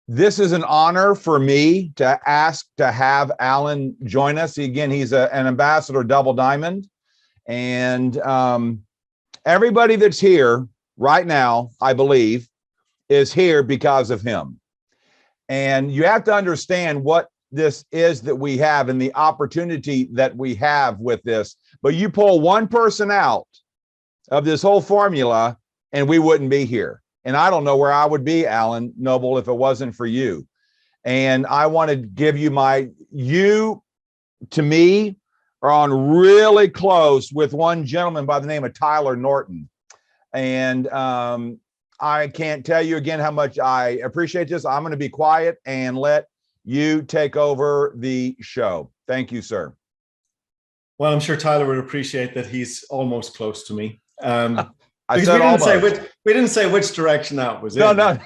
This is an honor for me to ask to have Alan join us. Again, he's an ambassador double diamond. And everybody that's here right now, I believe, is here because of him. And you have to understand what this is that we have and the opportunity that we have with this. But you pull one person out of this whole formula and we wouldn't be here. And I don't know where I would be, Alan Noble, if it wasn't for you. And I want to give you you to me are on really close with one gentleman by the name of Tyler Norton. And I can't tell you again how much I appreciate this. I'm going to be quiet and let you take over the show. Thank you, sir. Well, I'm sure Tyler would appreciate that he's almost close to me. I said we didn't say which direction that was no, in. No,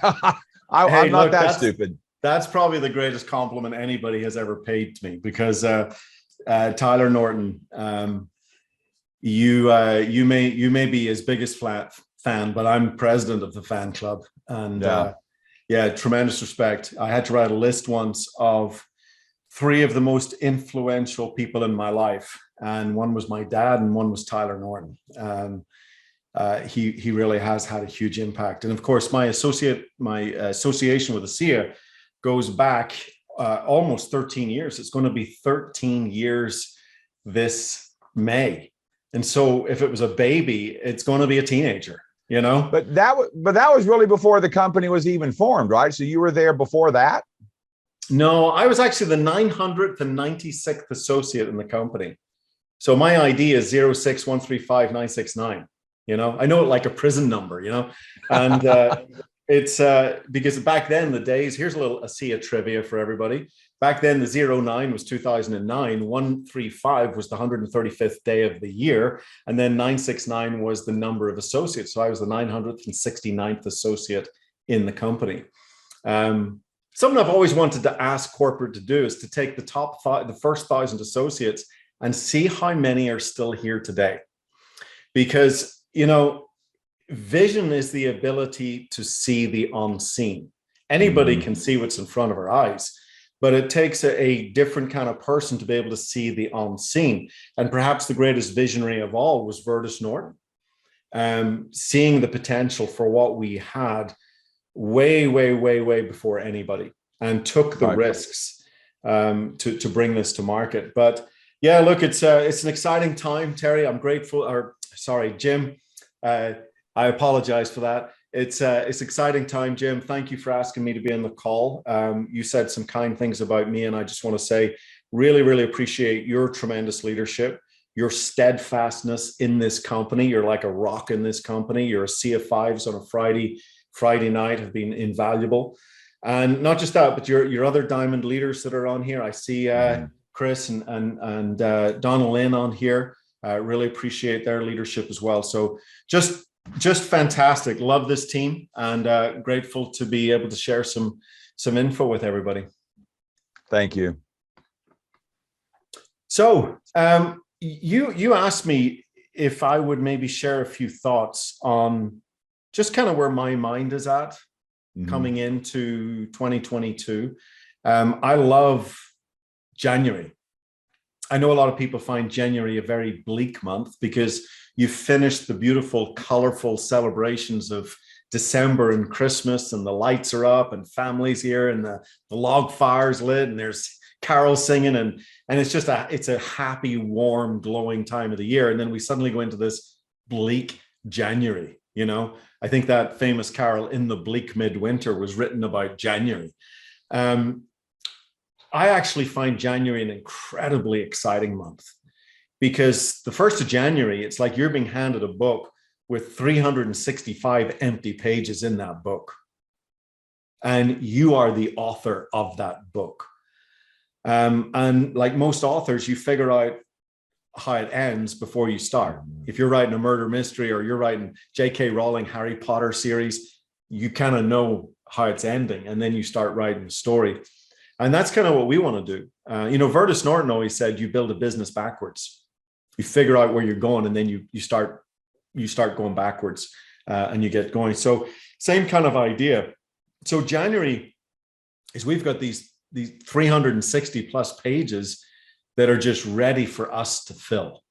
I'm not that stupid. That's probably the greatest compliment anybody has ever paid to me, because Tyler Norton, you may be his biggest fan, but I'm president of the fan club, and tremendous respect. I had to write a list once of 3 of the most influential people in my life, and one was my dad, and one was Tyler Norton. He really has had a huge impact, and of course, my association with Asea goes back almost 13 years. It's going to be 13 years this May, and so if it was a baby, it's going to be a teenager. You know, but that was really before the company was even formed, right? So you were there before that? No, I was actually the 996th associate in the company. So my ID is 06135 You know, I know it like a prison number, you know, and it's because back then the days, here's a little Asea trivia for everybody. Back then, the 09 was 2009, 135 was the 135th day of the year, and then 969 was the number of associates. So I was the 969th associate in the company. Something I've always wanted to ask corporate to do is to take the first 1,000 associates and see how many are still here today. Because, you know, vision is the ability to see the unseen. Anybody can see what's in front of our eyes, but it takes a different kind of person to be able to see the unseen. And perhaps the greatest visionary of all was Redox Norton, seeing the potential for what we had way before anybody, and took the risks to bring this to market. But yeah, look, it's an exciting time, Terry. I'm grateful, or sorry, Jim. I apologize for that. It's exciting time, Jim. Thank you for asking me to be on the call. You said some kind things about me, and I just want to say, really appreciate your tremendous leadership, your steadfastness in this company. You're like a rock in this company. Your Asea 5s on a Friday night have been invaluable. And not just that, but your other diamond leaders that are on here. I see Chris and Donald Lynn on here. Really appreciate their leadership as well. So just fantastic. Love this team, and grateful to be able to share some info with everybody. Thank you. So you asked me if I would maybe share a few thoughts on just kind of where my mind is at coming into 2022. I love January. I know a lot of people find January a very bleak month because you've finished the beautiful, colorful celebrations of December and Christmas, and the lights are up and families here, and the log fire's lit, and there's carols singing, and it's just it's a happy, warm, glowing time of the year. And then we suddenly go into this bleak January. You know, I think that famous carol, In the Bleak Midwinter, was written about January. I actually find January an incredibly exciting month, because the 1st of January, it's like you're being handed a book with 365 empty pages in that book, and you are the author of that book. And like most authors, you figure out how it ends before you start. If you're writing a murder mystery, or you're writing J.K. Rowling Harry Potter series, you kind of know how it's ending, and then you start writing the story. And that's kind of what we want to do. You know, Redox Norton always said, you build a business backwards. You figure out where you're going, and then you start going backwards, and you get going. So same kind of idea. So January is we've got these 360 plus pages that are just ready for us to fill.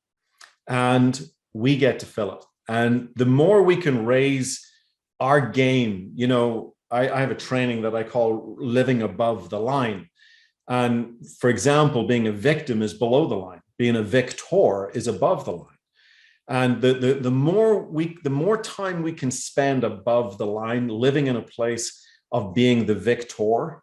And we get to fill it. And the more we can raise our game, you know, I have a training that I call living above the line. And for example, being a victim is below the line. Being a victor is above the line. And the more time we can spend above the line, living in a place of being the victor,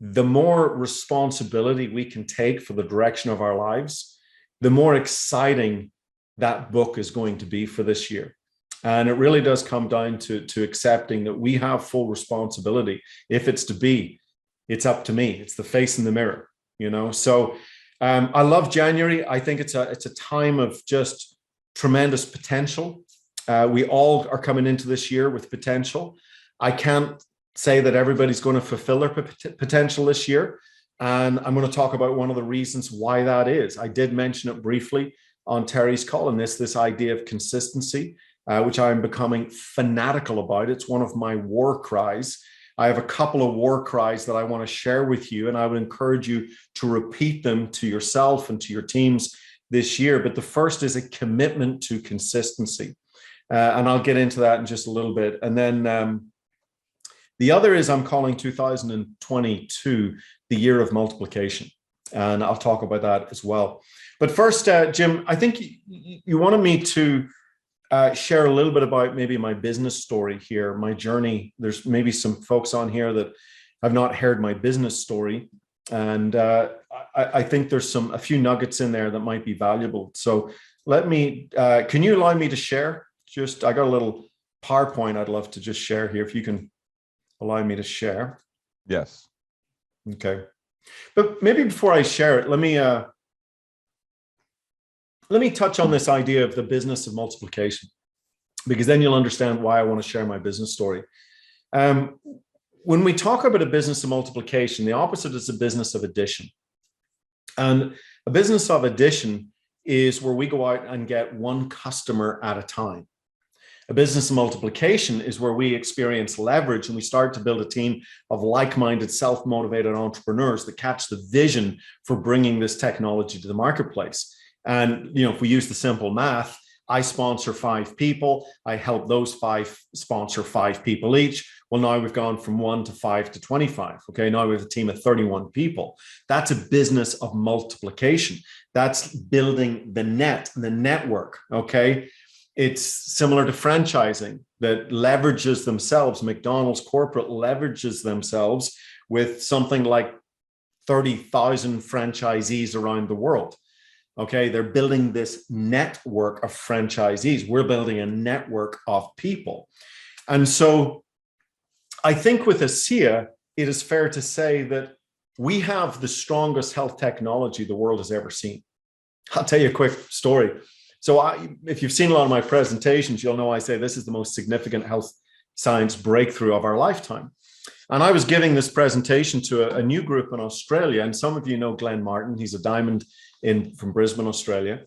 the more responsibility we can take for the direction of our lives, the more exciting that book is going to be for this year. And it really does come down to accepting that we have full responsibility. If it's to be, it's up to me. It's the face in the mirror, you know? So I love January. I think it's a time of just tremendous potential. We all are coming into this year with potential. I can't say that everybody's going to fulfill their potential this year. And I'm going to talk about one of the reasons why that is. I did mention it briefly on Terry's call, and this idea of consistency, which I'm becoming fanatical about. It's one of my war cries. I have a couple of war cries that I want to share with you, and I would encourage you to repeat them to yourself and to your teams this year. But the first is a commitment to consistency. And I'll get into that in just a little bit. And then the other is I'm calling 2022 the year of multiplication. And I'll talk about that as well. But first, Jim, I think you wanted me to share a little bit about maybe my business story here, my journey. There's maybe some folks on here that have not heard my business story. And I think there's a few nuggets in there that might be valuable. So can you allow me to share? I got a little PowerPoint I'd love to just share here. If you can allow me to share. Yes. Okay. But maybe before I share it, let me touch on this idea of the business of multiplication, because then you'll understand why I want to share my business story. When we talk about a business of multiplication, the opposite is a business of addition. And a business of addition is where we go out and get one customer at a time. A business of multiplication is where we experience leverage and we start to build a team of like-minded, self-motivated entrepreneurs that catch the vision for bringing this technology to the marketplace. And, you know, if we use the simple math, I sponsor 5 people, I help those 5 sponsor 5 people each. Well, now we've gone from 1 to 5 to 25. Okay, now we have a team of 31 people. That's a business of multiplication. That's building the network. Okay, it's similar to franchising that leverages themselves. McDonald's corporate leverages themselves with something like 30,000 franchisees around the world. Okay, they're building this network of franchisees. We're building a network of people. And so I think with Asea, it is fair to say that we have the strongest health technology the world has ever seen. I'll tell you a quick story. So if you've seen a lot of my presentations, you'll know I say this is the most significant health science breakthrough of our lifetime. And I was giving this presentation to a new group in Australia. And some of you know Glenn Martin. He's a diamond from Brisbane, Australia.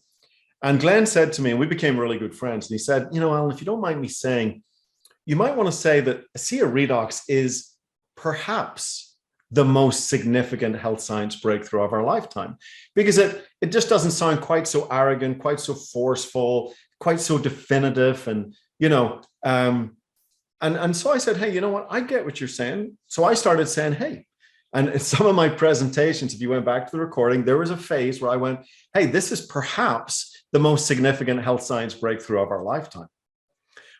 And Glenn said to me, and we became really good friends. And he said, you know, Alan, if you don't mind me saying, you might want to say that Asea Redox is perhaps the most significant health science breakthrough of our lifetime, because it just doesn't sound quite so arrogant, quite so forceful, quite so definitive. And, you know, and so I said, hey, you know what? I get what you're saying. So I started saying, hey, and in some of my presentations, if you went back to the recording, there was a phase where I went, hey, this is perhaps the most significant health science breakthrough of our lifetime.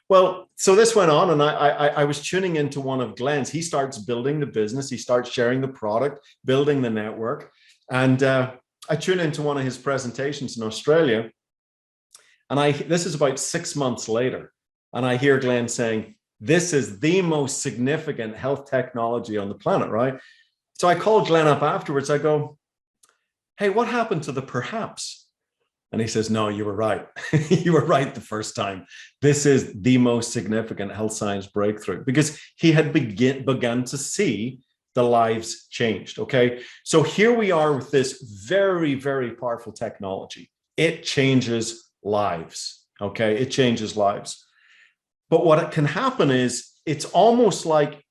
Well, so this went on, and I was tuning into one of Glenn's. He starts building the business. He starts sharing the product, building the network. And I tune into one of his presentations in Australia. And this is about 6 months later. And I hear Glenn saying, this is the most significant health technology on the planet, right? So I called Glenn up afterwards. I go, hey, what happened to the perhaps? And he says, no, you were right. You were right the first time. This is the most significant health science breakthrough, because he had begun to see the lives changed. Okay. So here we are with this very, very powerful technology. It changes lives. Okay. It changes lives. But what can happen is it's almost like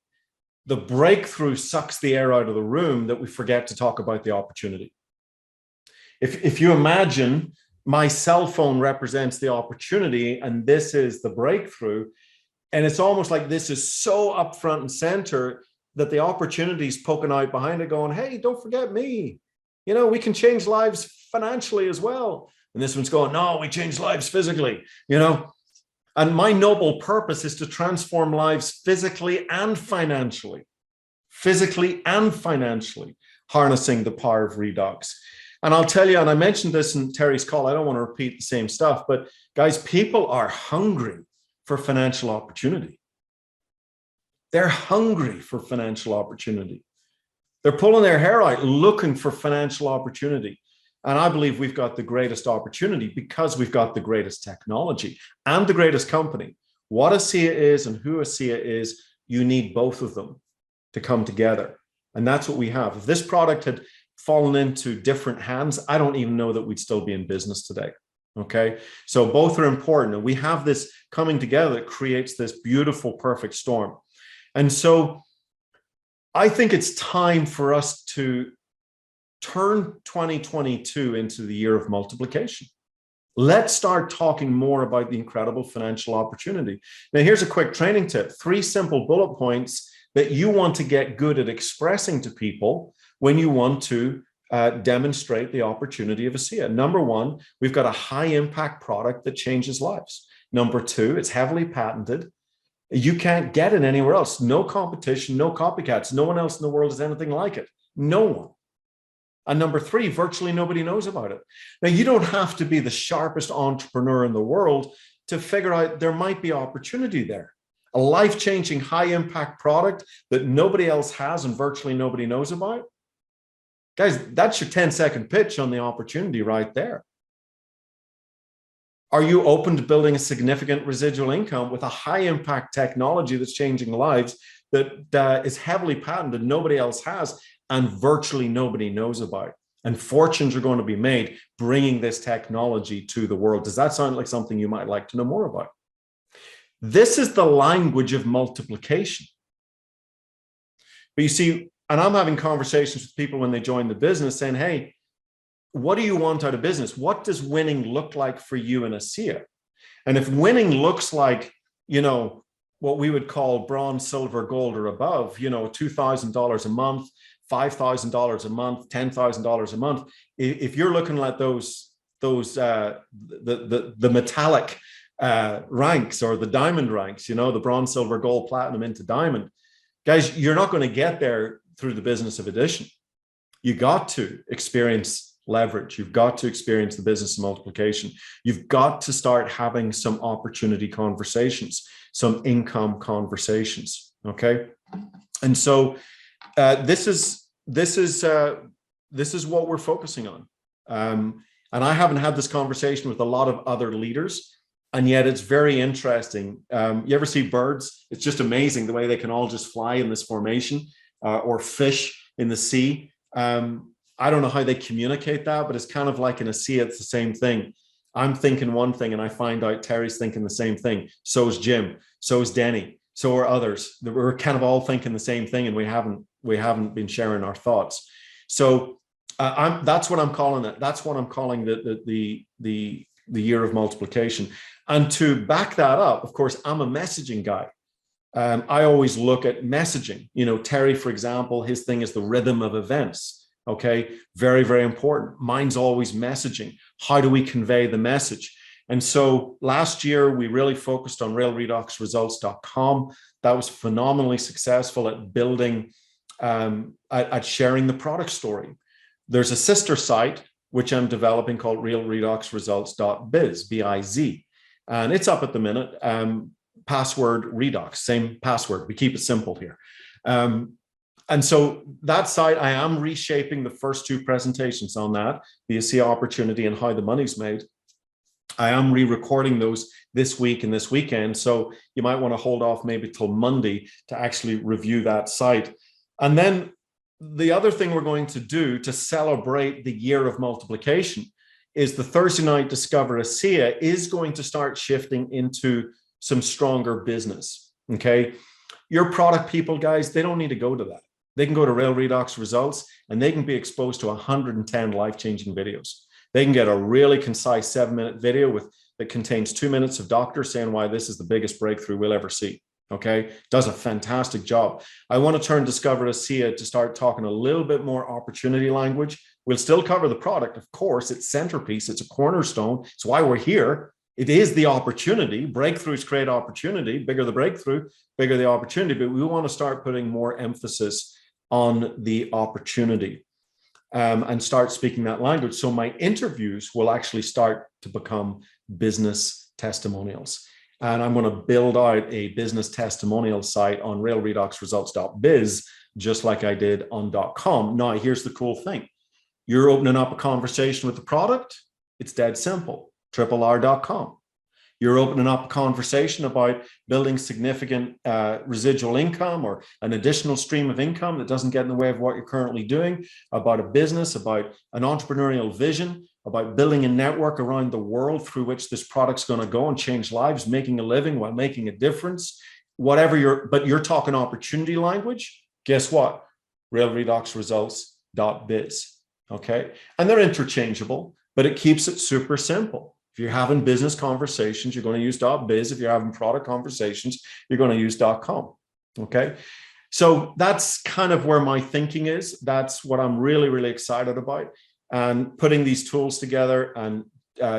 the breakthrough sucks the air out of the room that we forget to talk about the opportunity. If you imagine my cell phone represents the opportunity and this is the breakthrough, and it's almost like this is so up front and center that the opportunity is poking out behind it going, hey, don't forget me. You know, we can change lives financially as well. And this one's going, no, we change lives physically, you know. And my noble purpose is to transform lives physically and financially, harnessing the power of Redox. And I'll tell you, and I mentioned this in Terry's call, I don't want to repeat the same stuff, but guys, people are hungry for financial opportunity. They're hungry for financial opportunity. They're pulling their hair out looking for financial opportunity. And I believe we've got the greatest opportunity because we've got the greatest technology and the greatest company. What Asea is and who Asea is, you need both of them to come together. And that's what we have. If this product had fallen into different hands, I don't even know that we'd still be in business today. Okay. So both are important. And we have this coming together that creates this beautiful, perfect storm. And so I think it's time for us to turn 2022 into the year of multiplication. Let's start talking more about the incredible financial opportunity. Now, here's a quick training tip, 3 simple bullet points that you want to get good at expressing to people when you want to demonstrate the opportunity of Asea. Number 1, we've got a high impact product that changes lives. Number 2, it's heavily patented. You can't get it anywhere else. No competition, no copycats. No one else in the world has anything like it. No one. And number 3, virtually nobody knows about it. Now, you don't have to be the sharpest entrepreneur in the world to figure out there might be opportunity there. A life-changing, high-impact product that nobody else has and virtually nobody knows about. Guys, that's your 10-second pitch on the opportunity right there. Are you open to building a significant residual income with a high-impact technology that's changing lives that is heavily patented, nobody else has, and virtually nobody knows about? And fortunes are going to be made bringing this technology to the world. Does that sound like something you might like to know more about? This is the language of multiplication. But you see, and I'm having conversations with people when they join the business saying, hey, what do you want out of business? What does winning look like for you in Asea? And if winning looks like, you know, what we would call bronze, silver, gold, or above, you know, $2,000 a month, $5,000 a month, $10,000 a month. If you're looking at those the metallic ranks or the diamond ranks, you know, the bronze, silver, gold, platinum into diamond, guys, you're not going to get there through the business of addition. You got to experience leverage. You've got to experience the business of multiplication. You've got to start having some opportunity conversations, some income conversations. Okay, and so this is what we're focusing on. And I haven't had this conversation with a lot of other leaders, and yet it's very interesting. You ever see birds? It's just amazing the way they can all just fly in this formation, or fish in the sea. I don't know how they communicate that, but it's kind of like in Asea, it's the same thing. I'm thinking one thing and I find out Terry's thinking the same thing. So is Jim. So is Denny. So are others. We're kind of all thinking the same thing, and we haven't been sharing our thoughts. So that's what I'm calling it. That's what I'm calling the year of multiplication. And to back that up, of course, I'm a messaging guy. I always look at messaging. You know, Terry, for example, his thing is the rhythm of events. Okay, very, very important. Mine's always messaging. How do we convey the message? And so last year, we really focused on realredoxresults.com. That was phenomenally successful at building, at sharing the product story. There's a sister site, which I'm developing called realredoxresults.biz, B-I-Z. And it's up at the minute. Password Redox, same password. We keep it simple here. And so that site, I am reshaping the first 2 presentations on that, the Asea opportunity and how the money's made. I am re-recording those this week and this weekend. So you might want to hold off maybe till Monday to actually review that site. And then the other thing we're going to do to celebrate the year of multiplication is the Thursday night Discover Asea is going to start shifting into some stronger business. Okay. Your product people, guys, they don't need to go to that. They can go to Real Redox Results and they can be exposed to 110 life-changing videos. They can get a really concise 7-minute video that contains 2 minutes of doctor saying why this is the biggest breakthrough we'll ever see. Okay, does a fantastic job. I want to turn Discover Asea to start talking a little bit more opportunity language. We'll still cover the product, of course. It's centerpiece. It's a cornerstone. It's why we're here. It is the opportunity. Breakthroughs create opportunity. Bigger the breakthrough, bigger the opportunity. But we want to start putting more emphasis on the opportunity and start speaking that language. So my interviews will actually start to become business testimonials. And I'm going to build out a business testimonial site on realredoxresults.biz, just like I did on .com. Now, here's the cool thing. You're opening up a conversation with the product. It's dead simple. RRR.com. You're opening up a conversation about building significant residual income or an additional stream of income that doesn't get in the way of what you're currently doing, about a business, about an entrepreneurial vision, about building a network around the world through which this product's going to go and change lives, making a living while making a difference, whatever but you're talking opportunity language. Guess what? realredoxresults.biz. Okay. And they're interchangeable, but it keeps it super simple. If you're having business conversations, you're going to use .biz. If you're having product conversations, you're going to use .com. Okay. So that's kind of where my thinking is. That's what I'm really, really excited about. And putting these tools together and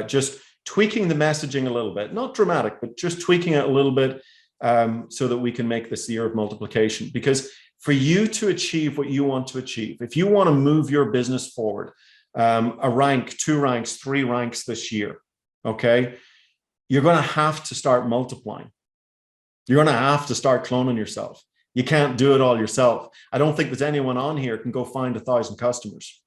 just tweaking the messaging a little bit, not dramatic, but just tweaking it a little bit so that we can make this the year of multiplication. Because for you to achieve what you want to achieve, if you want to move your business forward, a rank, 2 ranks, 3 ranks this year, okay, you're going to have to start multiplying. You're going to have to start cloning yourself. You can't do it all yourself. I don't think there's anyone on here who can go find 1,000 customers.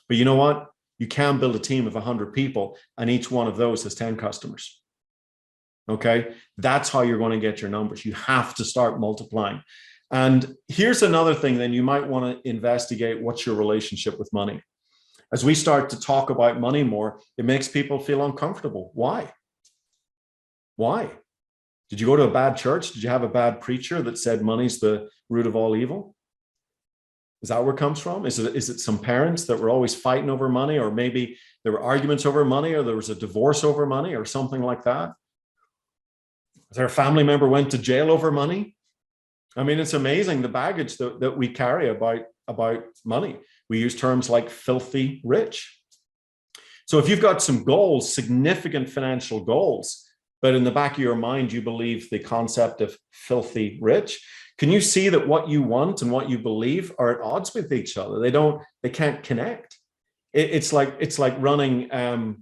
But you know what? You can build a team of 100 people and each one of those has 10 customers. Okay. That's how you're going to get your numbers. You have to start multiplying. And here's another thing, then you might want to investigate what's your relationship with money. As we start to talk about money more, it makes people feel uncomfortable. Why? Why? Did you go to a bad church? Did you have a bad preacher that said money's the root of all evil? Is that where it comes from? Is it some parents that were always fighting over money, or maybe there were arguments over money, or there was a divorce over money or something like that? Is there a family member went to jail over money? I mean, it's amazing the baggage that we carry about money. We use terms like filthy rich. So if you've got some goals, significant financial goals, but in the back of your mind, you believe the concept of filthy rich, can you see that what you want and what you believe are at odds with each other? They can't connect. It's like running Microsoft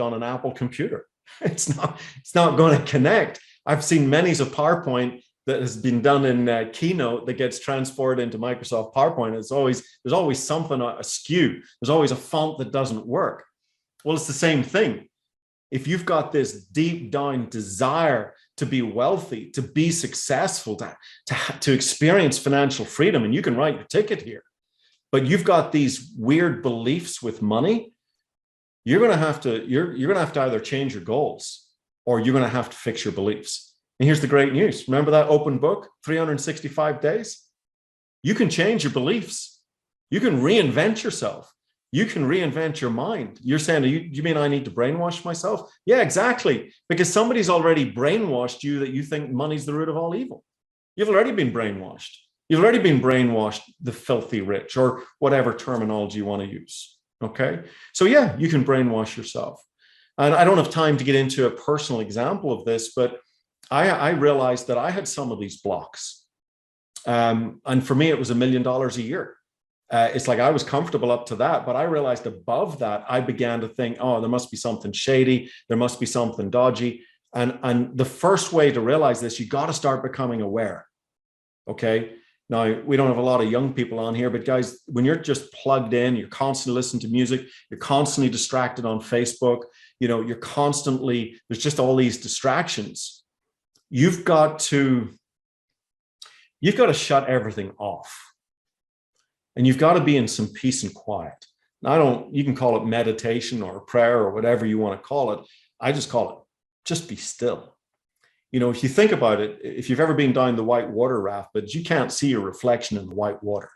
on an Apple computer. It's not going to connect. I've seen many's of PowerPoint that has been done in Keynote that gets transferred into Microsoft PowerPoint. There's always something askew. There's always a font that doesn't work. Well, it's the same thing. If you've got this deep down desire to be wealthy, to be successful, to experience financial freedom, and you can write your ticket here, but you've got these weird beliefs with money, you're going to have to either change your goals or you're going to have to fix your beliefs. And here's the great news. Remember that open book, 365 days? You can change your beliefs. You can reinvent yourself. You can reinvent your mind. You're saying, you mean I need to brainwash myself? Yeah, exactly. Because somebody's already brainwashed you that you think money's the root of all evil. You've already been brainwashed. You've already been brainwashed, the filthy rich, or whatever terminology you want to use. Okay. So yeah, you can brainwash yourself. And I don't have time to get into a personal example of this, but I realized that I had some of these blocks. And for me, it was $1 million a year. It's like I was comfortable up to that, but I realized above that, I began to think, oh, there must be something shady. There must be something dodgy. And the first way to realize this, you got to start becoming aware. Okay. Now, we don't have a lot of young people on here, but guys, when you're just plugged in, you're constantly listening to music, you're constantly distracted on Facebook, you're constantly, there's just all these distractions. You've got to shut everything off. And you've got to be in some peace and quiet. Now, you can call it meditation or prayer or whatever you want to call it. I just call it, just be still. if you think about it, if you've ever been down the white water raft, but you can't see your reflection in the white water.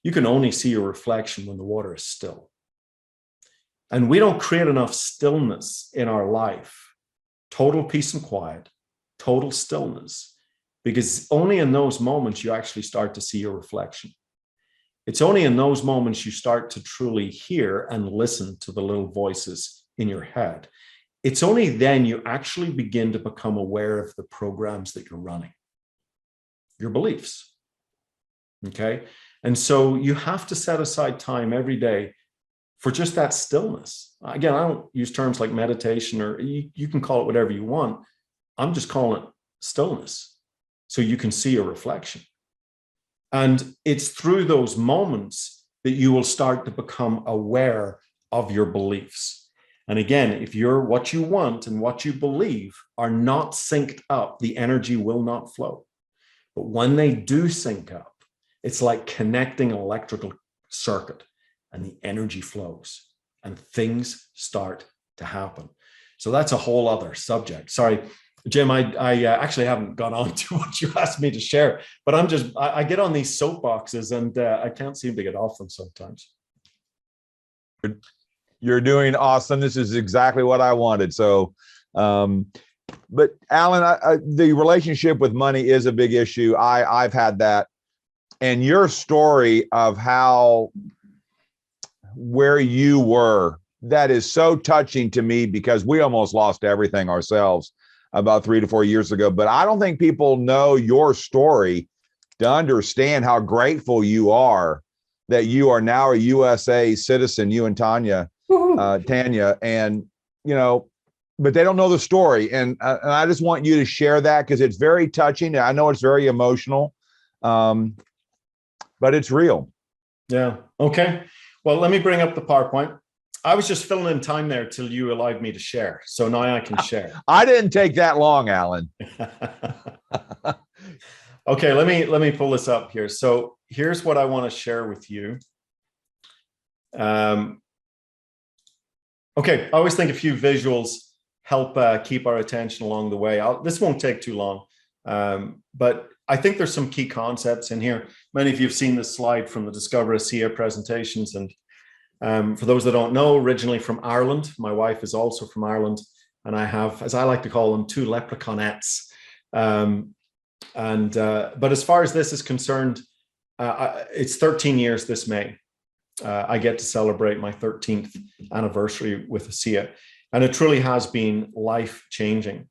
You can only see your reflection when the water is still. And we don't create enough stillness in our life, total peace and quiet, total stillness, because only in those moments you actually start to see your reflection. It's only in those moments you start to truly hear and listen to the little voices in your head. It's only then you actually begin to become aware of the programs that you're running, your beliefs. Okay. And so you have to set aside time every day for just that stillness. Again, I don't use terms like meditation, or you can call it whatever you want. I'm just calling it stillness so you can see a reflection. And it's through those moments that you will start to become aware of your beliefs. And again, if what you want and what you believe are not synced up, the energy will not flow. But when they do sync up, it's like connecting an electrical circuit, and the energy flows and things start to happen. So that's a whole other subject. Sorry, Jim, I actually haven't gone on to what you asked me to share, but I get on these soapboxes and I can't seem to get off them sometimes. You're doing awesome. This is exactly what I wanted. So, but Alan, the relationship with money is a big issue. I've had that. And your story of where you were, that is so touching to me, because we almost lost everything ourselves about 3 to 4 years ago. But I don't think people know your story to understand how grateful you are that you are now a USA citizen, you and Tanya, and, but they don't know the story. And I just want you to share that, because it's very touching. I know it's very emotional, but it's real. Yeah. Okay. Well, let me bring up the PowerPoint. I was just filling in time there till you allowed me to share. So now I can share. I didn't take that long, Alan. Okay, let me pull this up here. So here's what I want to share with you. Okay, I always think a few visuals help keep our attention along the way. This won't take too long, but I think there's some key concepts in here. Many of you have seen this slide from the Discover Asea presentations. And for those that don't know, originally from Ireland, my wife is also from Ireland. And I have, as I like to call them, 2 leprechaunettes. But as far as this is concerned, it's 13 years this May. I get to celebrate my 13th anniversary with Asea. And it truly has been life-changing.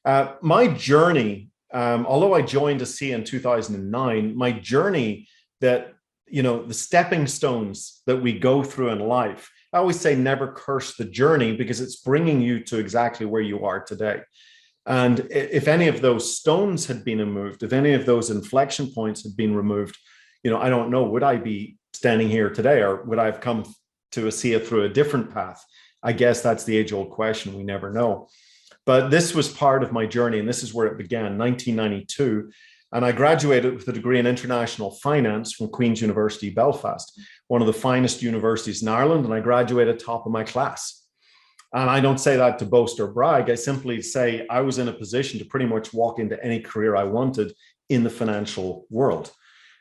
My journey, although I joined Asea in 2009, my journey that, the stepping stones that we go through in life, I always say never curse the journey, because it's bringing you to exactly where you are today. And if any of those stones had been removed, if any of those inflection points had been removed, I don't know, would I be standing here today, or would I have come to Asea through a different path? I guess that's the age-old question. We never know. But this was part of my journey, and this is where it began, 1992. And I graduated with a degree in international finance from Queen's University, Belfast, one of the finest universities in Ireland, and I graduated top of my class. And I don't say that to boast or brag. I simply say I was in a position to pretty much walk into any career I wanted in the financial world.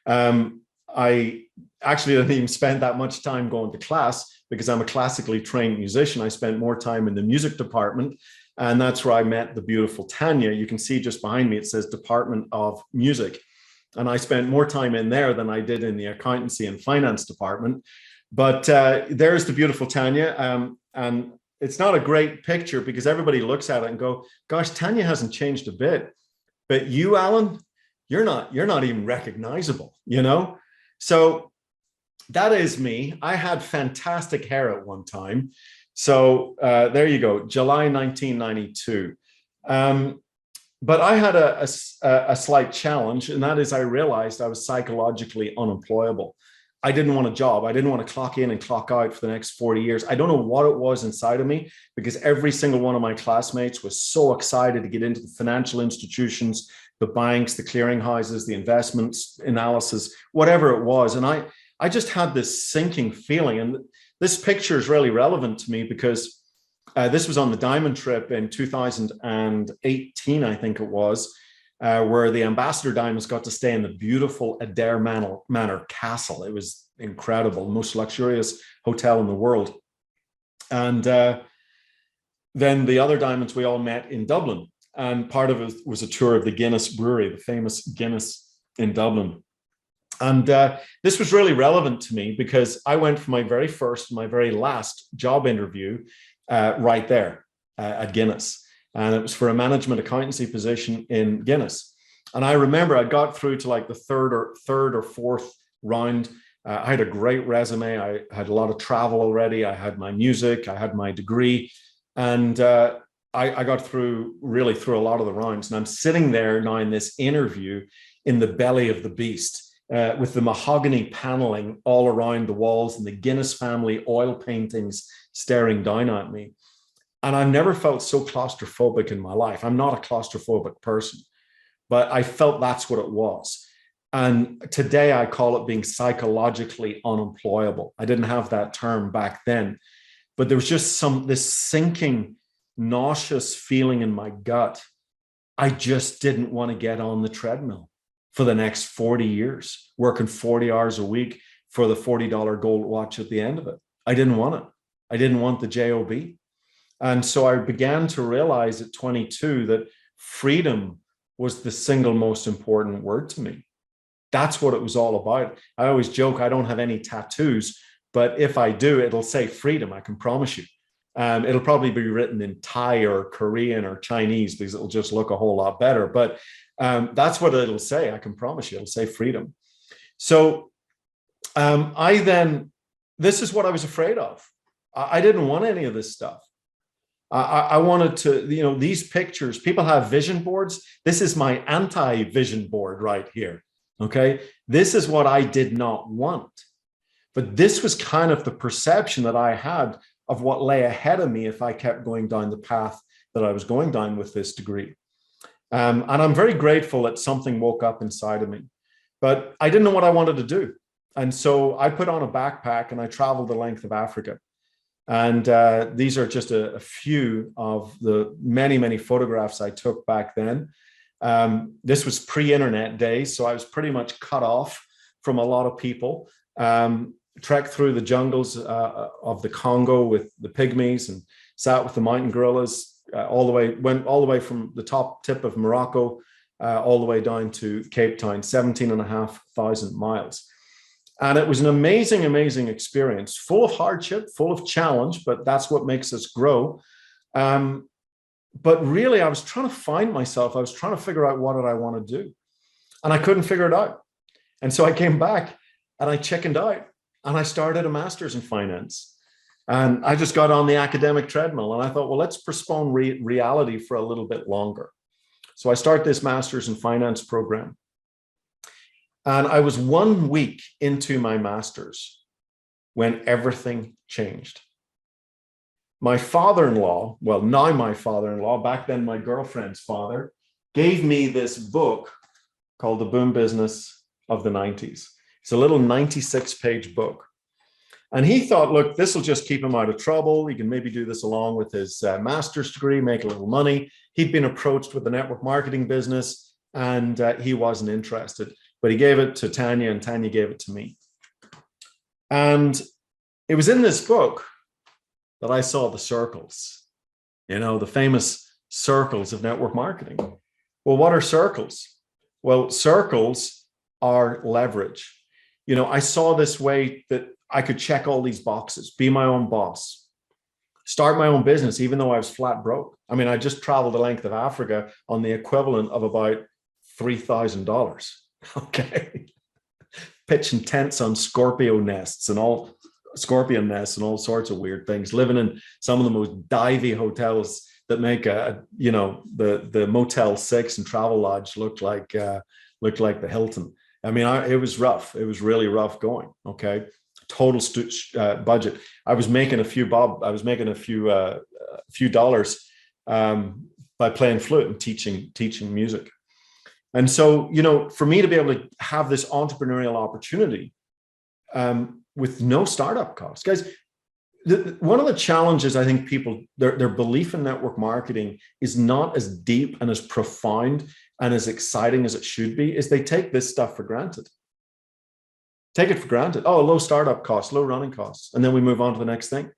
I actually didn't even spend that much time going to class, because I'm a classically trained musician. I spent more time in the music department. And that's where I met the beautiful Tanya. You can see just behind me, it says Department of Music. And I spent more time in there than I did in the accountancy and finance department. But there's the beautiful Tanya. And it's not a great picture, because everybody looks at it and go, gosh, Tanya hasn't changed a bit. But you, Alan, you're not even recognizable, So that is me. I had fantastic hair at one time. So there you go, July 1992. But I had a slight challenge, and that is I realized I was psychologically unemployable. I didn't want a job. I didn't want to clock in and clock out for the next 40 years. I don't know what it was inside of me, because every single one of my classmates was so excited to get into the financial institutions, the banks, the clearinghouses, the investments analysis, whatever it was. And I just had this sinking feeling. And this picture is really relevant to me, because This was on the Diamond trip in 2018, I think it was, where the Ambassador Diamonds got to stay in the beautiful Adair Manor Castle. It was incredible, most luxurious hotel in the world. And then the other Diamonds, we all met in Dublin. And part of it was a tour of the Guinness Brewery, the famous Guinness in Dublin. And this was really relevant to me because I went for my very first, my very last job interview right there at Guinness. And it was for a management accountancy position in Guinness. And I remember I got through to like the third or fourth round. I had a great resume. I had a lot of travel already. I had my music. I had my degree. And I got really through a lot of the rounds. And I'm sitting there now in this interview in the belly of the beast with the mahogany paneling all around the walls and the Guinness family oil paintings staring down at me. And I've never felt so claustrophobic in my life. I'm not a claustrophobic person, but I felt that's what it was. And today I call it being psychologically unemployable. I didn't have that term back then, but there was just this sinking, nauseous feeling in my gut. I just didn't want to get on the treadmill for the next 40 years, working 40 hours a week for the $40 gold watch at the end of it. I didn't want it. I didn't want the job. And so I began to realize at 22 that freedom was the single most important word to me. That's what it was all about. I always joke, I don't have any tattoos, but if I do, it'll say freedom, I can promise you. It'll probably be written in Thai or Korean or Chinese because it'll just look a whole lot better. But that's what it'll say. I can promise you, it'll say freedom. So this is what I was afraid of. I didn't want any of this stuff. I wanted to, these pictures, people have vision boards. This is my anti-vision board right here. Okay. This is what I did not want. But this was kind of the perception that I had of what lay ahead of me if I kept going down the path that I was going down with this degree. And I'm very grateful that something woke up inside of me, but I didn't know what I wanted to do. And so I put on a backpack and I traveled the length of Africa. And these are just a few of the many, many photographs I took back then. This was pre-internet days, so I was pretty much cut off from a lot of people. Trekked through the jungles of the Congo with the pygmies and sat with the mountain gorillas went all the way from the top tip of Morocco all the way down to Cape Town, 17,500 miles. And it was an amazing, amazing experience, full of hardship, full of challenge, but that's what makes us grow. But really, I was trying to find myself. I was trying to figure out what did I want to do. And I couldn't figure it out. And so I came back and I chickened out and I started a master's in finance. And I just got on the academic treadmill and I thought, well, let's postpone reality for a little bit longer. So I start this master's in finance program. And I was 1 week into my master's when everything changed. My father-in-law, well, now my father-in-law, back then my girlfriend's father, gave me this book called The Boom Business of the 90s. It's a little 96-page book. And he thought, look, this will just keep him out of trouble. He can maybe do this along with his master's degree, make a little money. He'd been approached with the network marketing business and he wasn't interested. But he gave it to Tanya and Tanya gave it to me. And it was in this book that I saw the circles, the famous circles of network marketing. Well, what are circles? Well, circles are leverage. I saw this way that I could check all these boxes, be my own boss, start my own business, even though I was flat broke. I mean, I just traveled the length of Africa on the equivalent of about $3,000. Okay. Pitching tents on scorpion nests and all sorts of weird things, living in some of the most divey hotels that make the Motel 6 and Travelodge look like the Hilton. I mean, it was rough. It was really rough going. Okay. Total budget. I was making a few dollars by playing flute and teaching music. And so, for me to be able to have this entrepreneurial opportunity with no startup costs, guys, one of the challenges, I think people, their belief in network marketing is not as deep and as profound and as exciting as it should be, is they take this stuff for granted. Take it for granted. Oh, low startup costs, low running costs. And then we move on to the next thing.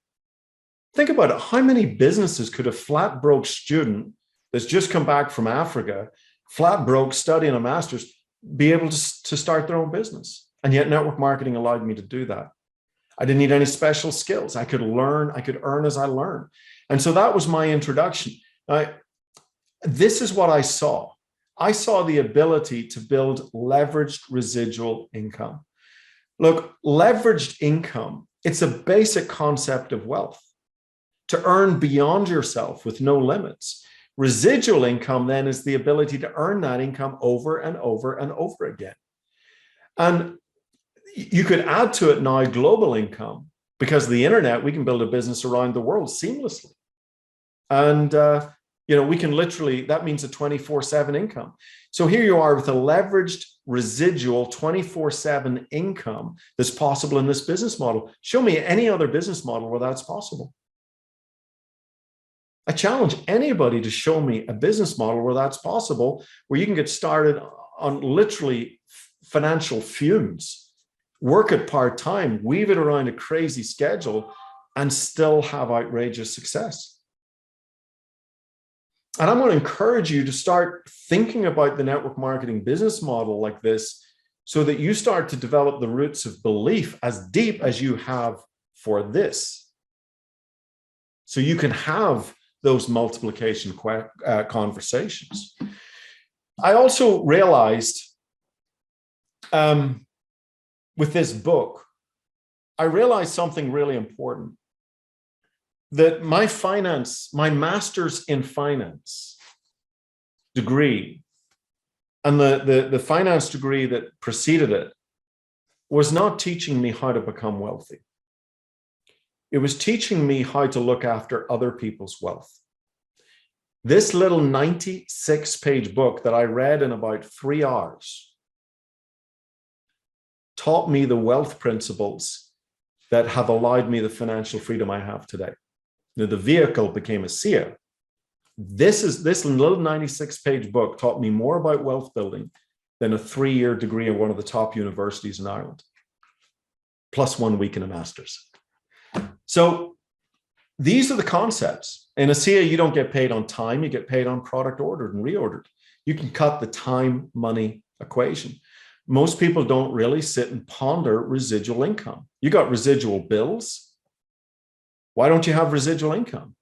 Think about it. How many businesses could a flat broke student that's just come back from Africa, flat broke, studying a master's, be able to start their own business? And yet network marketing allowed me to do that. I didn't need any special skills. I could learn, I could earn as I learned. And so that was my introduction. This is what I saw. I saw the ability to build leveraged residual income. Look, leveraged income, it's a basic concept of wealth. To earn beyond yourself with no limits. Residual income then is the ability to earn that income over and over and over again. And you could add to it now global income. Because of the internet, we can build a business around the world seamlessly. And we can literally, that means a 24/7 income. So here you are with a leveraged residual 24/7 income that's possible in this business model. Show me any other business model where that's possible. I challenge anybody to show me a business model where that's possible, where you can get started on literally financial fumes, work it part-time, weave it around a crazy schedule, and still have outrageous success. And I'm going to encourage you to start thinking about the network marketing business model like this so that you start to develop the roots of belief as deep as you have for this. So you can have those multiplication conversations. I also realized with this book, I realized something really important. That my master's in finance degree and the finance degree that preceded it was not teaching me how to become wealthy. It was teaching me how to look after other people's wealth. This little 96-page book that I read in about 3 hours taught me the wealth principles that have allowed me the financial freedom I have today. Now, the vehicle became Asea. This little 96-page book taught me more about wealth building than a 3-year degree in one of the top universities in Ireland, plus 1 week in a master's. So these are the concepts. In Asea, you don't get paid on time, you get paid on product ordered and reordered. You can cut the time-money equation. Most people don't really sit and ponder residual income. You got residual bills. Why don't you have residual income?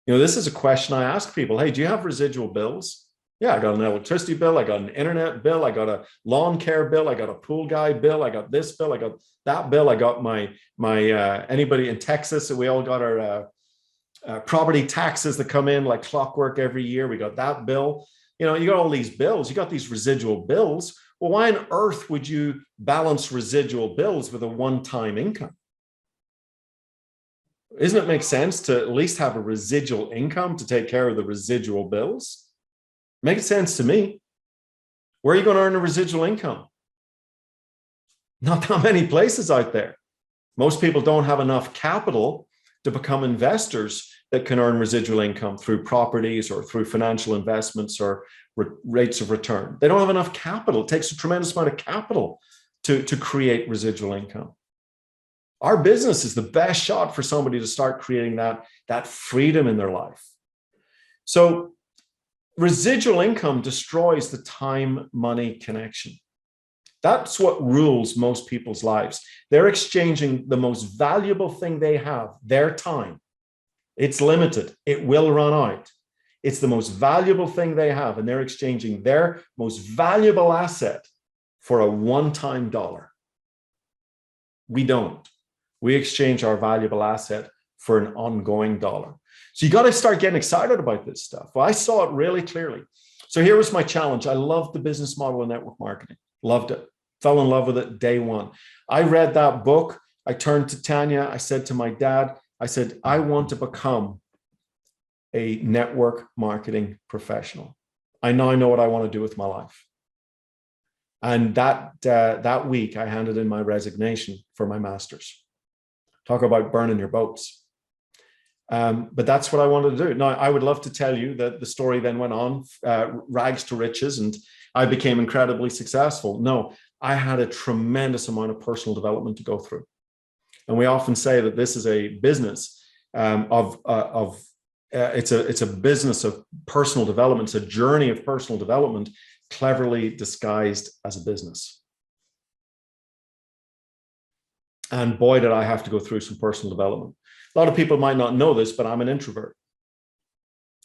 This is a question I ask people. Hey, do you have residual bills? Yeah, I got an electricity bill. I got an internet bill. I got a lawn care bill. I got a pool guy bill. I got this bill. I got that bill. I got my anybody in Texas. So we all got our property taxes that come in like clockwork every year. We got that bill. You got all these bills. You got these residual bills. Well, why on earth would you balance residual bills with a one-time income? Doesn't it make sense to at least have a residual income to take care of the residual bills? Makes sense to me. Where are you going to earn a residual income? Not that many places out there. Most people don't have enough capital to become investors that can earn residual income through properties or through financial investments or rates of return. They don't have enough capital. It takes a tremendous amount of capital to create residual income. Our business is the best shot for somebody to start creating that freedom in their life. So residual income destroys the time-money connection. That's what rules most people's lives. They're exchanging the most valuable thing they have, their time. It's limited. It will run out. It's the most valuable thing they have, and they're exchanging their most valuable asset for a one-time dollar. We don't. We exchange our valuable asset for an ongoing dollar. So you got to start getting excited about this stuff. Well, I saw it really clearly. So here was my challenge. I loved the business model of network marketing. Loved it. Fell in love with it day one. I read that book. I turned to Tanya. I said to my dad, I said, I want to become a network marketing professional. I now know what I want to do with my life. And that week, I handed in my resignation for my master's. Talk about burning your boats. But that's what I wanted to do. Now, I would love to tell you that the story then went on, rags to riches, and I became incredibly successful. No, I had a tremendous amount of personal development to go through. And we often say that this is a business it's a business of personal development. It's a journey of personal development, cleverly disguised as a business. And boy, did I have to go through some personal development. A lot of people might not know this, but I'm an introvert.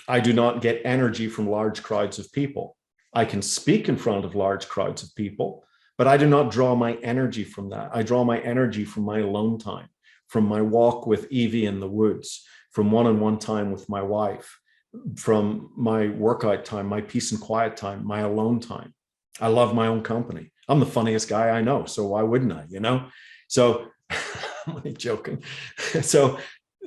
I do not get energy from large crowds of people. I can speak in front of large crowds of people, but I do not draw my energy from that. I draw my energy from my alone time, from my walk with Evie in the woods, from one-on-one time with my wife, from my workout time, my peace and quiet time, my alone time. I love my own company. I'm the funniest guy I know, so why wouldn't I, you know? So I'm only joking. So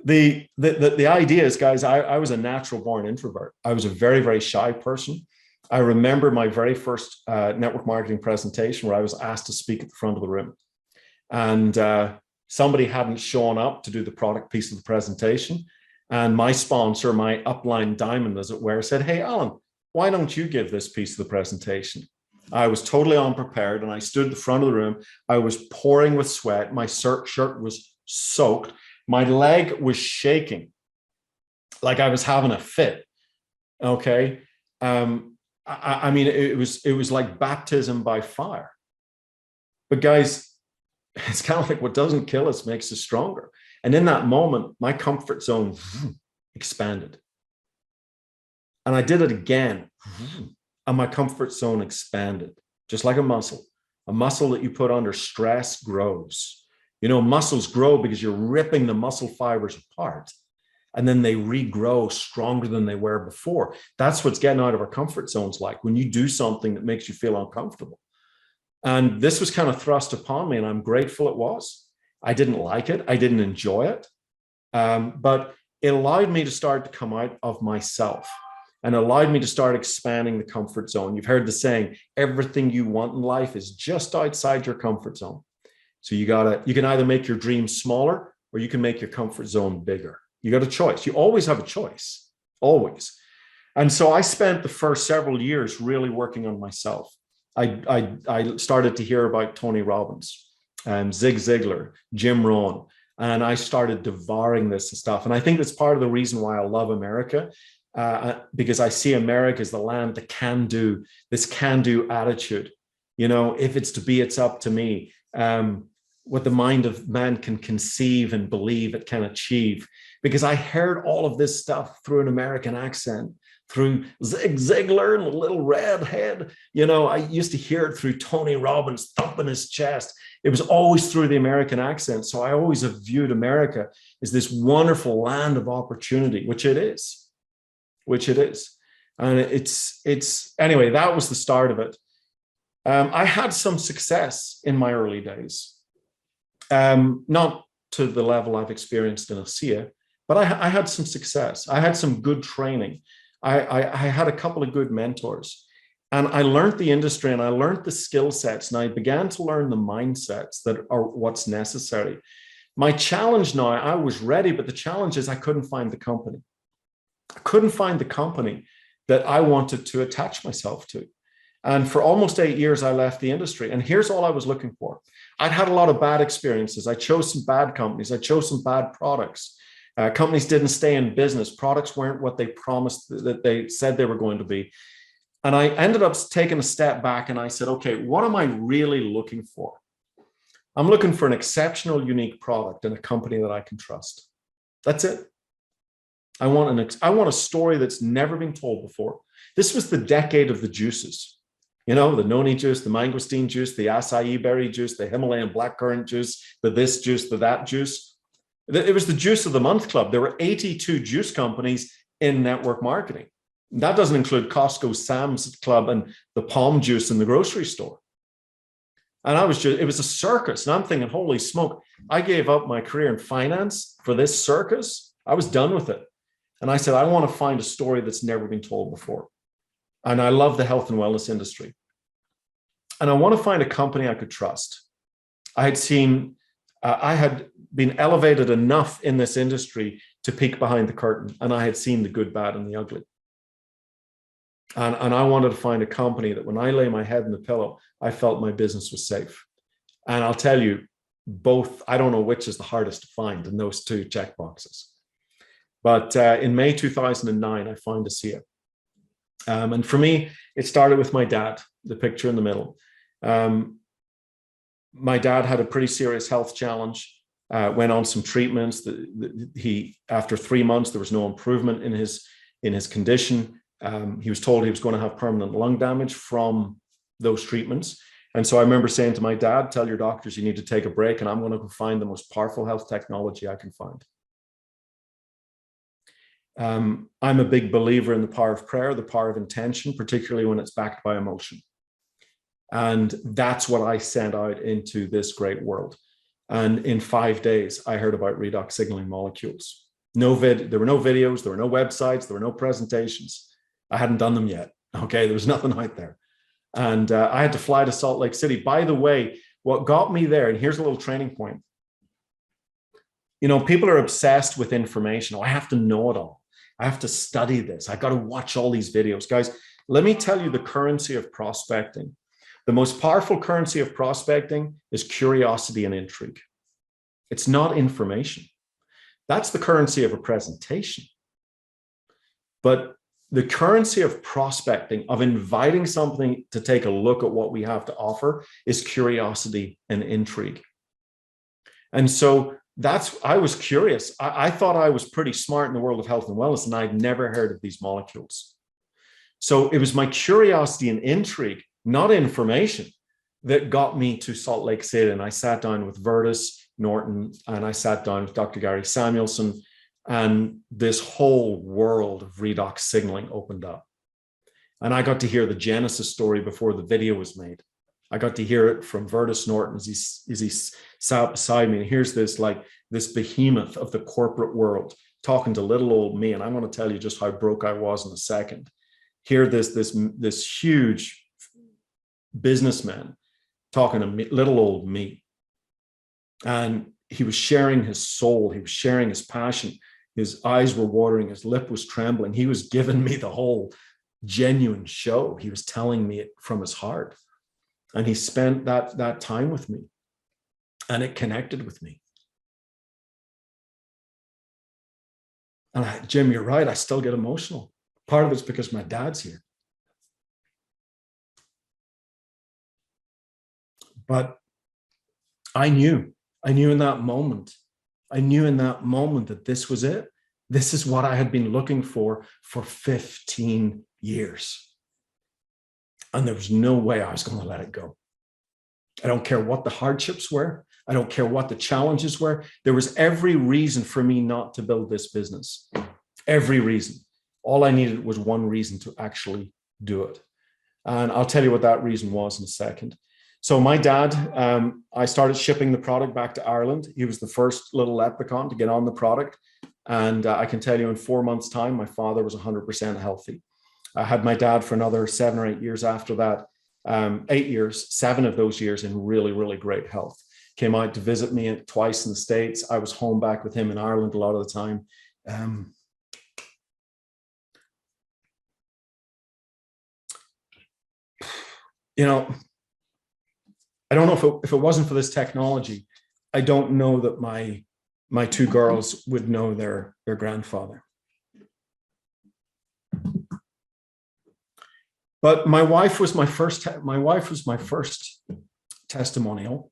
the idea is, guys, I was a natural born introvert. I was a very, very shy person. I remember my very first network marketing presentation where I was asked to speak at the front of the room. And somebody hadn't shown up to do the product piece of the presentation. And my sponsor, my upline diamond, as it were, said, "Hey, Alan, why don't you give this piece of the presentation?" I was totally unprepared, and I stood at the front of the room. I was pouring with sweat. My shirt was soaked. My leg was shaking like I was having a fit. Okay. I mean, it was like baptism by fire. But guys, it's kind of like what doesn't kill us makes us stronger. And in that moment, my comfort zone expanded. And I did it again. And my comfort zone expanded, just like a muscle. A muscle that you put under stress grows. You know, muscles grow because you're ripping the muscle fibers apart. And then they regrow stronger than they were before. That's what's getting out of our comfort zones like, when you do something that makes you feel uncomfortable. And this was kind of thrust upon me, and I'm grateful it was. I didn't like it. I didn't enjoy it. But it allowed me to start to come out of myself and allowed me to start expanding the comfort zone. You've heard the saying, everything you want in life is just outside your comfort zone. So you can either make your dreams smaller or you can make your comfort zone bigger. You got a choice. You always have a choice, always. And so I spent the first several years really working on myself. I started to hear about Tony Robbins, Zig Ziglar, Jim Rohn, and I started devouring this stuff. And I think that's part of the reason why I love America, because I see America as the land that can do, this can-do attitude. You know, if it's to be, it's up to me. What the mind of man can conceive and believe it can achieve. Because I heard all of this stuff through an American accent, through Zig Ziglar and the little red head. You know, I used to hear it through Tony Robbins thumping his chest. It was always through the American accent. So I always have viewed America as this wonderful land of opportunity, which it is. And it's anyway, that was the start of it. I had some success in my early days, not to the level I've experienced in Asea, but I had some success. I had some good training. I had a couple of good mentors, and I learned the industry and I learned the skill sets, and I began to learn the mindsets that are what's necessary. My challenge now, I was ready, but the challenge is I couldn't find the company. I couldn't find the company that I wanted to attach myself to. And for almost 8 years, I left the industry. And here's all I was looking for. I'd had a lot of bad experiences. I chose some bad companies. I chose some bad products. Companies didn't stay in business. Products weren't what they promised that they said they were going to be. And I ended up taking a step back and I said, okay, what am I really looking for? I'm looking for an exceptional, unique product and a company that I can trust. That's it. I want a story that's never been told before. This was the decade of the juices. You know, the noni juice, the mangosteen juice, the acai berry juice, the Himalayan blackcurrant juice, the this juice, the that juice. It was the juice of the month club. There were 82 juice companies in network marketing. That doesn't include Costco, Sam's Club, and the Palm juice in the grocery store. And it was a circus. And I'm thinking, holy smoke, I gave up my career in finance for this circus. I was done with it. And I said, I want to find a story that's never been told before. And I love the health and wellness industry. And I want to find a company I could trust. I had been elevated enough in this industry to peek behind the curtain, and I had seen the good, bad, and the ugly. And I wanted to find a company that when I lay my head in the pillow, I felt my business was safe. And I'll tell you, both, I don't know which is the hardest to find in those two checkboxes. But in May 2009, I found Asea. And for me, it started with my dad, the picture in the middle. My dad had a pretty serious health challenge, went on some treatments. After 3 months, there was no improvement in his condition. He was told he was going to have permanent lung damage from those treatments. And so I remember saying to my dad, tell your doctors you need to take a break, and I'm going to go find the most powerful health technology I can find. I'm a big believer in the power of prayer, the power of intention, particularly when it's backed by emotion. And that's what I sent out into this great world. And in 5 days, I heard about redox signaling molecules. There were no videos, there were no websites, there were no presentations. I hadn't done them yet. Okay, there was nothing out there. And I had to fly to Salt Lake City. By the way, what got me there, and here's a little training point. You know, people are obsessed with information. Oh, I have to know it all. I have to study this. I got to watch all these videos. Guys, let me tell you the currency of prospecting. The most powerful currency of prospecting is curiosity and intrigue. It's not information. That's the currency of a presentation. But the currency of prospecting, of inviting something to take a look at what we have to offer, is curiosity and intrigue. And so I was curious. I thought I was pretty smart in the world of health and wellness, and I'd never heard of these molecules. So it was my curiosity and intrigue, not information, that got me to Salt Lake City. And I sat down with Vertus Norton, and I sat down with Dr. Gary Samuelson, and this whole world of redox signaling opened up. And I got to hear the genesis story before the video was made. I got to hear it from Vertus Norton as he sat beside me. And here's this behemoth of the corporate world talking to little old me. And I'm going to tell you just how broke I was in a second. Hear this huge businessman talking to me, little old me. And he was sharing his soul. He was sharing his passion. His eyes were watering. His lip was trembling. He was giving me the whole genuine show. He was telling me it from his heart. And he spent that time with me, and it connected with me. And Jim, you're right. I still get emotional. Part of it's because my dad's here. But I knew in that moment that this was it. This is what I had been looking for 15 years. And there was no way I was going to let it go. I don't care what the hardships were. I don't care what the challenges were. There was every reason for me not to build this business. Every reason. All I needed was one reason to actually do it. And I'll tell you what that reason was in a second. So my dad, I started shipping the product back to Ireland. He was the first little leprechaun to get on the product. And I can tell you in 4 months' time, my father was 100% healthy. I had my dad for another 7 or 8 years after that. 8 years, 7 of those years in really, really great health. Came out to visit me twice in the States. I was home back with him in Ireland a lot of the time. You know, I don't know if it wasn't for this technology, I don't know that my 2 girls would know their grandfather. But my wife was my first testimonial.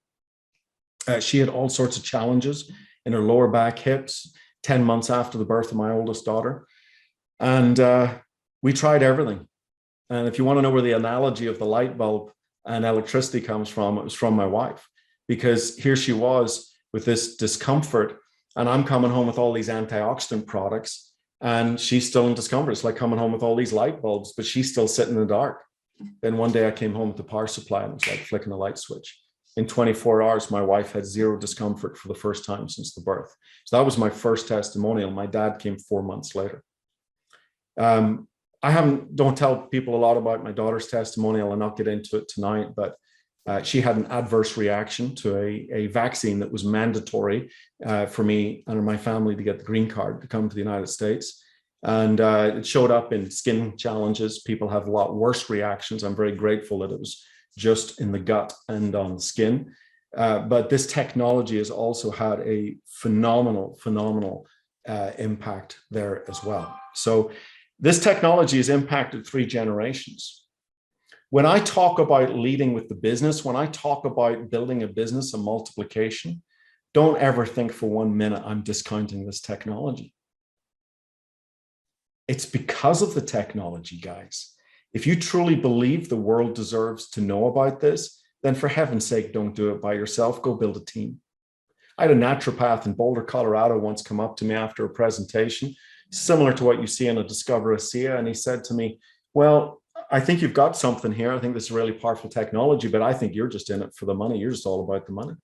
She had all sorts of challenges in her lower back, hips, 10 months after the birth of my oldest daughter. And we tried everything. And if you want to know where the analogy of the light bulb and electricity comes from, it was from my wife. Because here she was with this discomfort, and I'm coming home with all these antioxidant products, and she's still in discomfort. It's like coming home with all these light bulbs, but she's still sitting in the dark. Then one day I came home with the power supply, and it was like flicking a light switch. In 24 hours, my wife had 0 discomfort for the first time since the birth. So that was my first testimonial. My dad came 4 months later. Don't tell people a lot about my daughter's testimonial. I'll not get into it tonight, but She had an adverse reaction to a vaccine that was mandatory for me and my family to get the green card to come to the United States. And it showed up in skin challenges. People have a lot worse reactions. I'm very grateful that it was just in the gut and on the skin. But this technology has also had a phenomenal impact there as well. So this technology has impacted 3 generations. When I talk about leading with the business, when I talk about building a business and multiplication, don't ever think for 1 minute I'm discounting this technology. It's because of the technology, guys. If you truly believe the world deserves to know about this, then for heaven's sake, don't do it by yourself. Go build a team. I had a naturopath in Boulder, Colorado once come up to me after a presentation, similar to what you see in a Discover Asea. And he said to me, well, I think you've got something here. I think this is really powerful technology, but I think you're just in it for the money. You're just all about the money.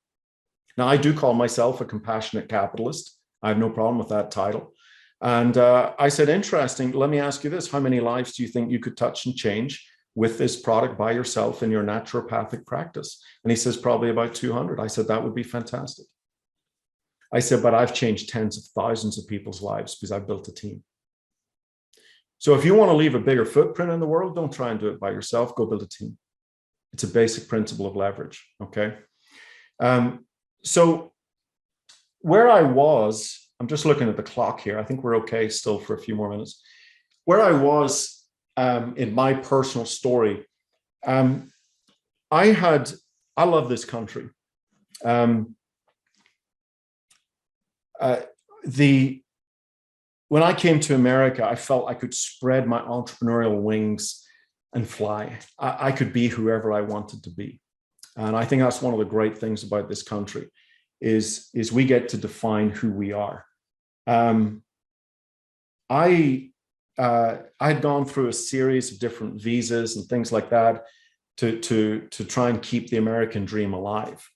Now, I do call myself a compassionate capitalist. I have no problem with that title. And I said, interesting. Let me ask you this. How many lives do you think you could touch and change with this product by yourself in your naturopathic practice? And he says, probably about 200. I said, that would be fantastic. I said, but I've changed tens of thousands of people's lives because I've built a team. So if you want to leave a bigger footprint in the world, don't try and do it by yourself. Go build a team. It's a basic principle of leverage. Okay. So where I was, I'm just looking at the clock here. I think we're okay still for a few more minutes. Where I was in my personal story, I love this country. When I came to America, I felt I could spread my entrepreneurial wings and fly. I could be whoever I wanted to be. And I think that's one of the great things about this country is we get to define who we are. I had gone through a series of different visas and things like that to try and keep the American dream alive.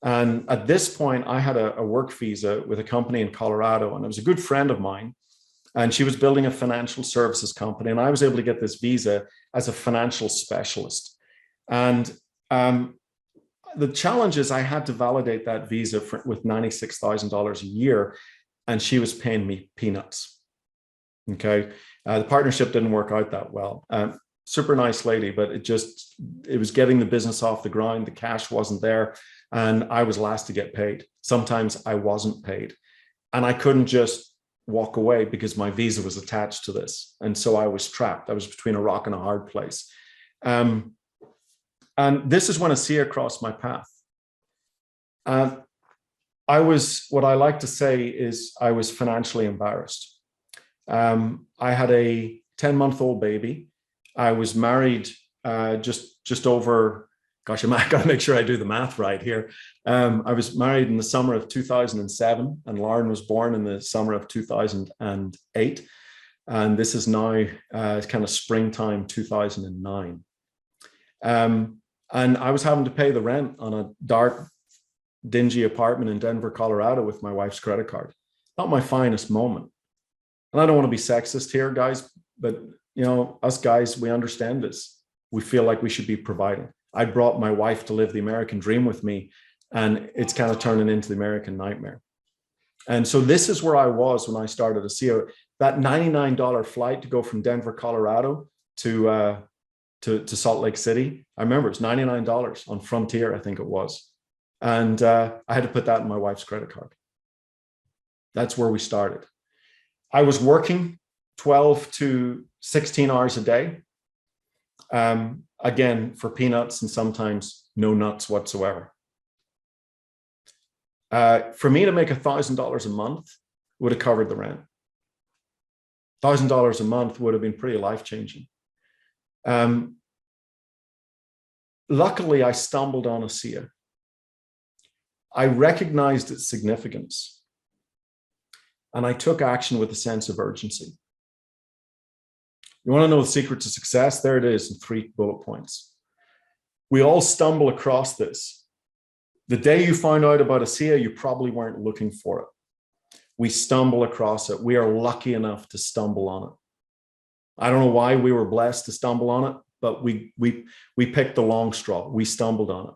And at this point, I had a work visa with a company in Colorado, and it was a good friend of mine. And she was building a financial services company, and I was able to get this visa as a financial specialist. And the challenge is I had to validate that visa with $96,000 a year, and she was paying me peanuts. Okay, the partnership didn't work out that well. Super nice lady, but it was getting the business off the ground. The cash wasn't there, and I was last to get paid. Sometimes I wasn't paid, and I couldn't just walk away because my visa was attached to this. And so I was trapped. I was between a rock and a hard place. And this is when Asea crossed my path. What I like to say is I was financially embarrassed. I had a 10-month-old baby. I was married just over, gosh, I got to make sure I do the math right here. I was married in the summer of 2007, and Lauren was born in the summer of 2008. And this is now kind of springtime 2009. And I was having to pay the rent on a dark, dingy apartment in Denver, Colorado with my wife's credit card. Not my finest moment. And I don't want to be sexist here, guys, but you know, us guys, we understand this. We feel like we should be providing. I brought my wife to live the American dream with me, and it's kind of turning into the American nightmare. And so this is where I was when I started Asea. That $99 flight to go from Denver, Colorado to Salt Lake City. I remember it was $99 on Frontier, I think it was. And I had to put that in my wife's credit card. That's where we started. I was working 12 to 16 hours a day. Again, for peanuts and sometimes no nuts whatsoever. For me to make $1,000 a month would have covered the rent. $1,000 a month would have been pretty life-changing. Luckily, I stumbled on Asea. I recognized its significance, and I took action with a sense of urgency. You want to know the secret to success? There it is in 3 bullet points. We all stumble across this. The day you found out about Asea, you probably weren't looking for it. We stumble across it. We are lucky enough to stumble on it. I don't know why we were blessed to stumble on it, but we picked the long straw. We stumbled on it.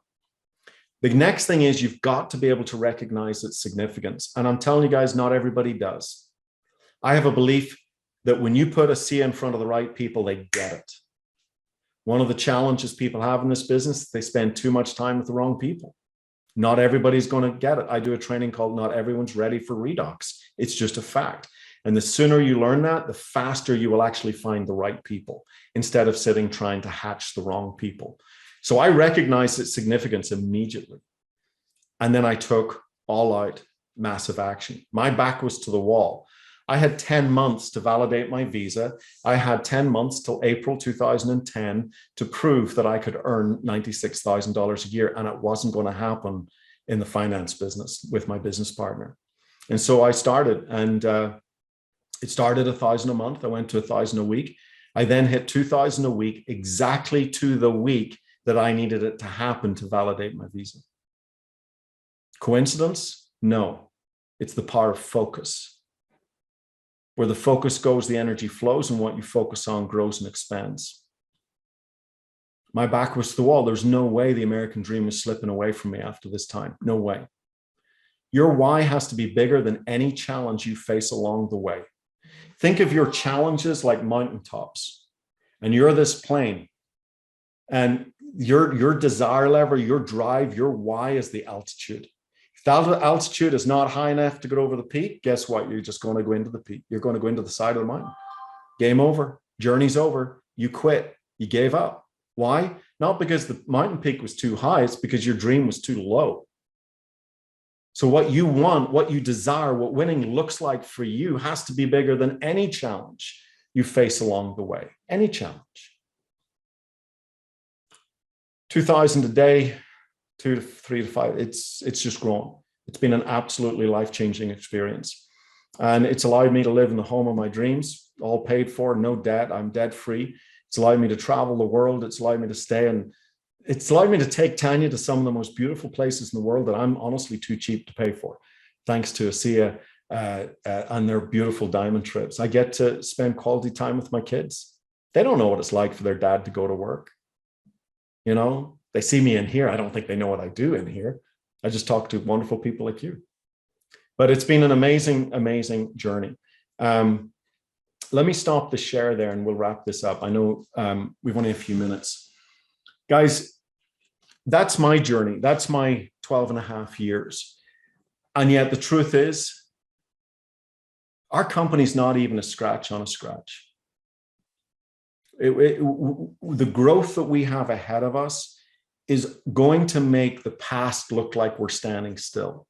The next thing is you've got to be able to recognize its significance. And I'm telling you guys, not everybody does. I have a belief that when you put Asea in front of the right people, they get it. One of the challenges people have in this business, they spend too much time with the wrong people. Not everybody's going to get it. I do a training called Not Everyone's Ready for Redox. It's just a fact. And the sooner you learn that, the faster you will actually find the right people instead of sitting trying to hatch the wrong people. So I recognized its significance immediately. And then I took all out massive action. My back was to the wall. I had 10 months to validate my visa. I had 10 months till April 2010 to prove that I could earn $96,000 a year. And it wasn't going to happen in the finance business with my business partner. And so I started, and it started 1,000 a month. I went to 1,000 a week. I then hit 2,000 a week, exactly to the week that I needed it to happen to validate my visa. Coincidence? No. It's the power of focus. Where the focus goes, the energy flows, and what you focus on grows and expands. My back was to the wall. There's no way the American dream was slipping away from me after this time. No way. Your why has to be bigger than any challenge you face along the way. Think of your challenges like mountaintops, and you're this plane, and your desire level, your drive, your why is the altitude. If that altitude is not high enough to get over the peak, guess what? You're just going to go into the peak. You're going to go into the side of the mountain. Game over. Journey's over. You quit. You gave up. Why? Not because the mountain peak was too high. It's because your dream was too low. So what you want, what you desire, what winning looks like for you has to be bigger than any challenge you face along the way. Any challenge. 2,000 a day, 2 to 3 to 5. It's just grown. It's been an absolutely life-changing experience. And it's allowed me to live in the home of my dreams, all paid for, no debt. I'm debt-free. It's allowed me to travel the world. It's allowed me to stay, and it's allowed me to take Tanya to some of the most beautiful places in the world that I'm honestly too cheap to pay for, thanks to Asea and their beautiful diamond trips. I get to spend quality time with my kids. They don't know what it's like for their dad to go to work. You know, they see me in here. I don't think they know what I do in here. I just talk to wonderful people like you. But it's been an amazing, amazing journey. Let me stop the share there and we'll wrap this up. I know we've only a few minutes. Guys, that's my journey. That's my 12 and a half years. And yet the truth is, our company's not even a scratch on a scratch. The growth that we have ahead of us is going to make the past look like we're standing still.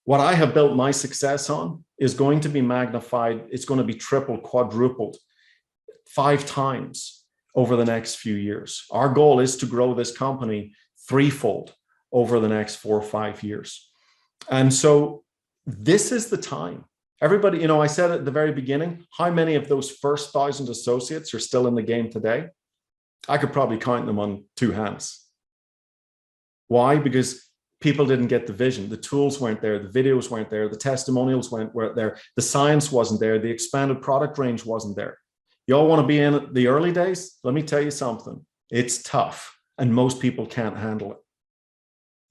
What I have built my success on is going to be magnified. It's going to be tripled, quadrupled, 5 times over the next few years. Our goal is to grow this company 3-fold over the next 4 or 5 years. And so this is the time. Everybody, you know, I said at the very beginning, how many of those first 1,000 associates are still in the game today? I could probably count them on 2 hands. Why? Because people didn't get the vision. The tools weren't there. The videos weren't there. The testimonials weren't there. The science wasn't there. The expanded product range wasn't there. Y'all want to be in the early days? Let me tell you something. It's tough, and most people can't handle it.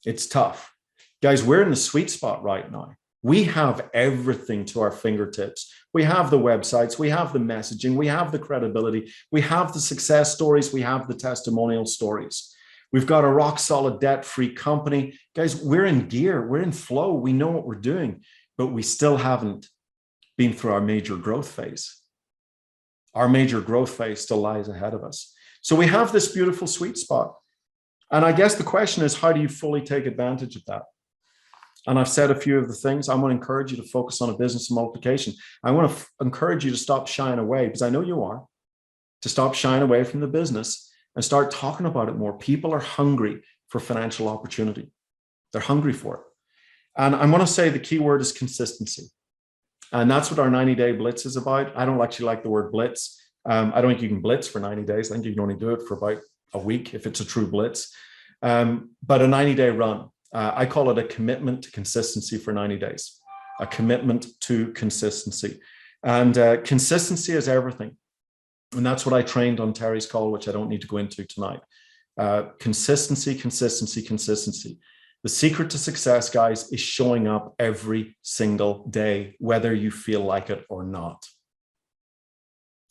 It's tough. Guys, we're in the sweet spot right now. We have everything to our fingertips. We have the websites, we have the messaging, we have the credibility, we have the success stories, we have the testimonial stories. We've got a rock solid debt-free company. Guys, we're in gear, we're in flow, we know what we're doing, but we still haven't been through our major growth phase. Our major growth phase still lies ahead of us. So we have this beautiful sweet spot. And I guess the question is, how do you fully take advantage of that? And I've said a few of the things. I want to encourage you to focus on a business multiplication. I want to encourage you to stop shying away, because I know you are, to stop shying away from the business and start talking about it more. People are hungry for financial opportunity. They're hungry for it. And I want to say the key word is consistency. And that's what our 90-day blitz is about. I don't actually like the word blitz. I don't think you can blitz for 90 days. I think you can only do it for about a week if it's a true blitz. But a 90-day run. I call it a commitment to consistency for 90 days, a commitment to consistency. And consistency is everything. And that's what I trained on Terry's call, which I don't need to go into tonight. Consistency, consistency, consistency. The secret to success, guys, is showing up every single day, whether you feel like it or not.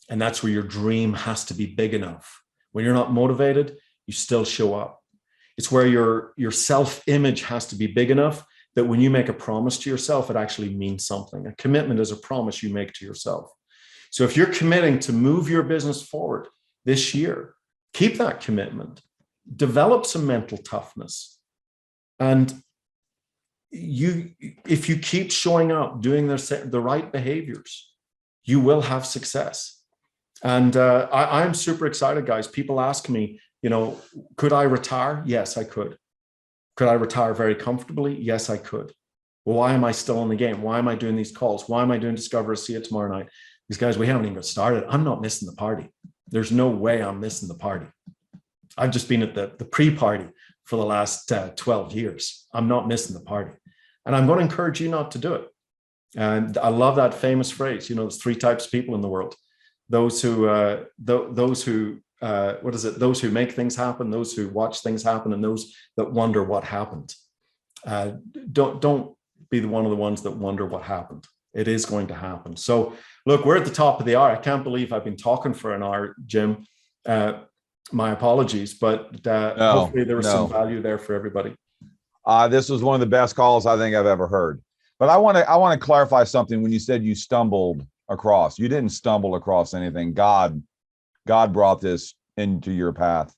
And that's where your dream has to be big enough. When you're not motivated, you still show up. It's where your self-image has to be big enough that when you make a promise to yourself, it actually means something. A commitment is a promise you make to yourself. So if you're committing to move your business forward this year, keep that commitment, develop some mental toughness. And if you keep showing up, doing the right behaviors, you will have success. And I'm super excited, guys. People ask me, could I retire? Yes, I could. Could I retire very comfortably? Yes, I could. Well, why am I still in the game? Why am I doing these calls? Why am I doing Discover Asea tomorrow night? These guys, we haven't even got started. I'm not missing the party. There's no way I'm missing the party. I've just been at the pre-party for the last 12 years. I'm not missing the party. And I'm going to encourage you not to do it. And I love that famous phrase, there's 3 types of people in the world. Those who make things happen, those who watch things happen, and those that wonder what happened. Don't be one of the ones that wonder what happened. It is going to happen. So look, we're at the top of the hour. I can't believe I've been talking for an hour, Jim. My apologies, but hopefully there was some value there for everybody. This was one of the best calls I think I've ever heard. But I want to clarify something. When you said you stumbled across, you didn't stumble across anything. God brought this into your path.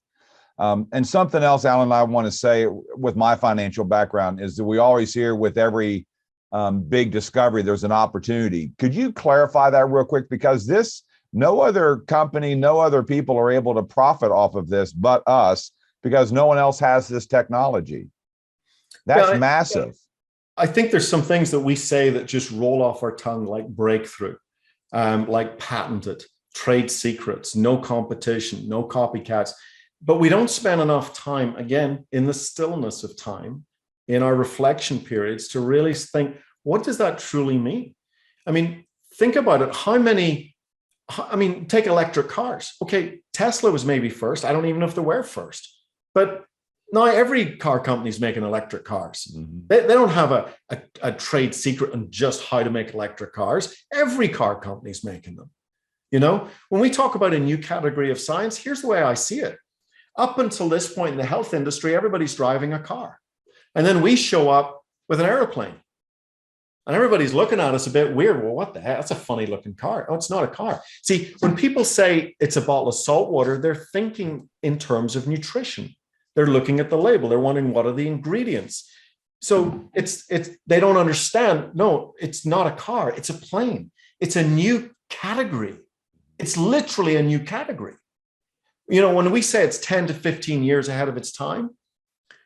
And something else, Alan, I want to say with my financial background is that we always hear with every big discovery, there's an opportunity. Could you clarify that real quick? Because no other company, no other people are able to profit off of this but us, because no one else has this technology. That's massive. I think there's some things that we say that just roll off our tongue, like breakthrough, like patented, trade secrets, no competition, no copycats. But we don't spend enough time, again, in the stillness of time, in our reflection periods, to really think, what does that truly mean? I mean, think about it. Take electric cars. Okay, Tesla was maybe first. I don't even know if they were first. But now every car company is making electric cars. Mm-hmm. They don't have a trade secret on just how to make electric cars. Every car company is making them. When we talk about a new category of science, here's the way I see it. Up until this point in the health industry, everybody's driving a car. And then we show up with an airplane. And everybody's looking at us a bit weird. Well, what the heck? That's a funny looking car. Oh, it's not a car. See, when people say it's a bottle of salt water, they're thinking in terms of nutrition. They're looking at the label. They're wondering, what are the ingredients? So they don't understand. No, it's not a car. It's a plane. It's a new category. It's literally a new category. When we say it's 10 to 15 years ahead of its time,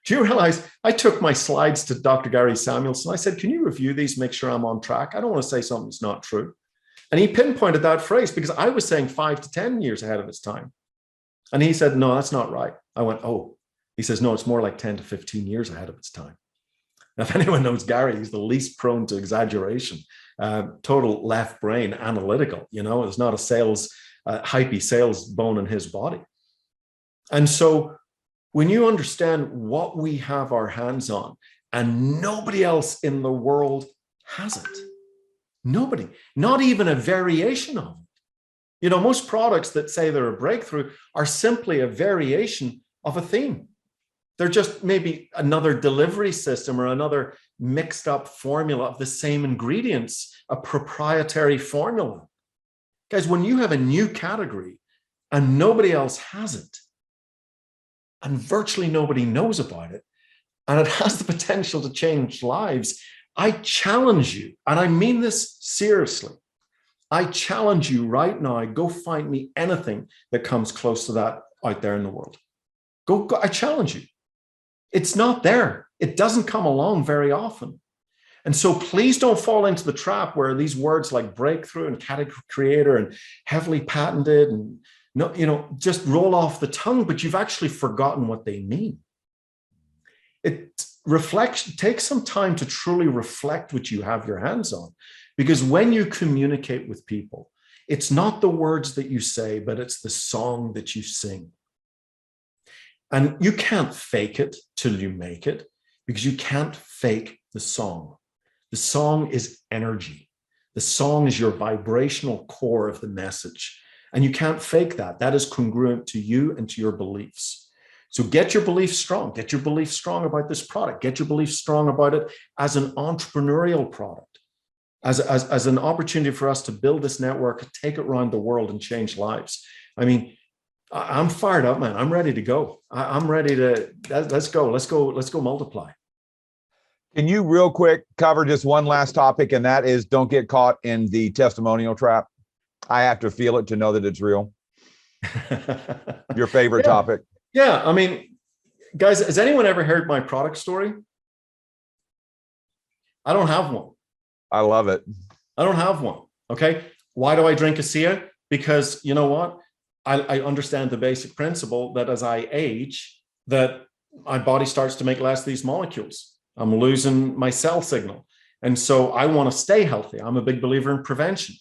do you realize I took my slides to Dr. Gary Samuelson? I said, can you review these, make sure I'm on track? I don't want to say something that's not true. And he pinpointed that phrase because I was saying 5 to 10 years ahead of its time. And he said, no, that's not right. I went, oh. He says, no, it's more like 10 to 15 years ahead of its time. Now, if anyone knows Gary, he's the least prone to exaggeration, total left brain, analytical. There's not a hypey sales bone in his body. And so when you understand what we have our hands on and nobody else in the world has it, nobody, not even a variation of it. Most products that say they're a breakthrough are simply a variation of a theme. They're just maybe another delivery system or another mixed up formula of the same ingredients, a proprietary formula. Guys, when you have a new category and nobody else has it, and virtually nobody knows about it, and it has the potential to change lives, I challenge you, and I mean this seriously, I challenge you right now, go find me anything that comes close to that out there in the world. Go, I challenge you. It's not there. It doesn't come along very often. And so please don't fall into the trap where these words like breakthrough and category creator and heavily patented and just roll off the tongue, but you've actually forgotten what they mean. Take some time to truly reflect what you have your hands on, because when you communicate with people, it's not the words that you say, but it's the song that you sing. And you can't fake it till you make it. because you can't fake the song. The song is energy. The song is your vibrational core of the message. And you can't fake that. That is congruent to you and to your beliefs. So get your beliefs strong. Get your beliefs strong about this product. Get your beliefs strong about it as an entrepreneurial product, as an opportunity for us to build this network, take it around the world and change lives. I mean, I'm fired up, man. I'm ready to go. I'm ready to, let's go multiply. Can you real quick cover just one last topic, and that is don't get caught in the testimonial trap? I have to feel it to know that it's real. Your favorite topic. Yeah. I mean, guys, has anyone ever heard my product story? I don't have one. I love it. I don't have one. Okay. Why do I drink Asea? Because you know what? I understand the basic principle that as I age, that my body starts to make less of these molecules. I'm losing my cell signal. And so I want to stay healthy. I'm a big believer in prevention.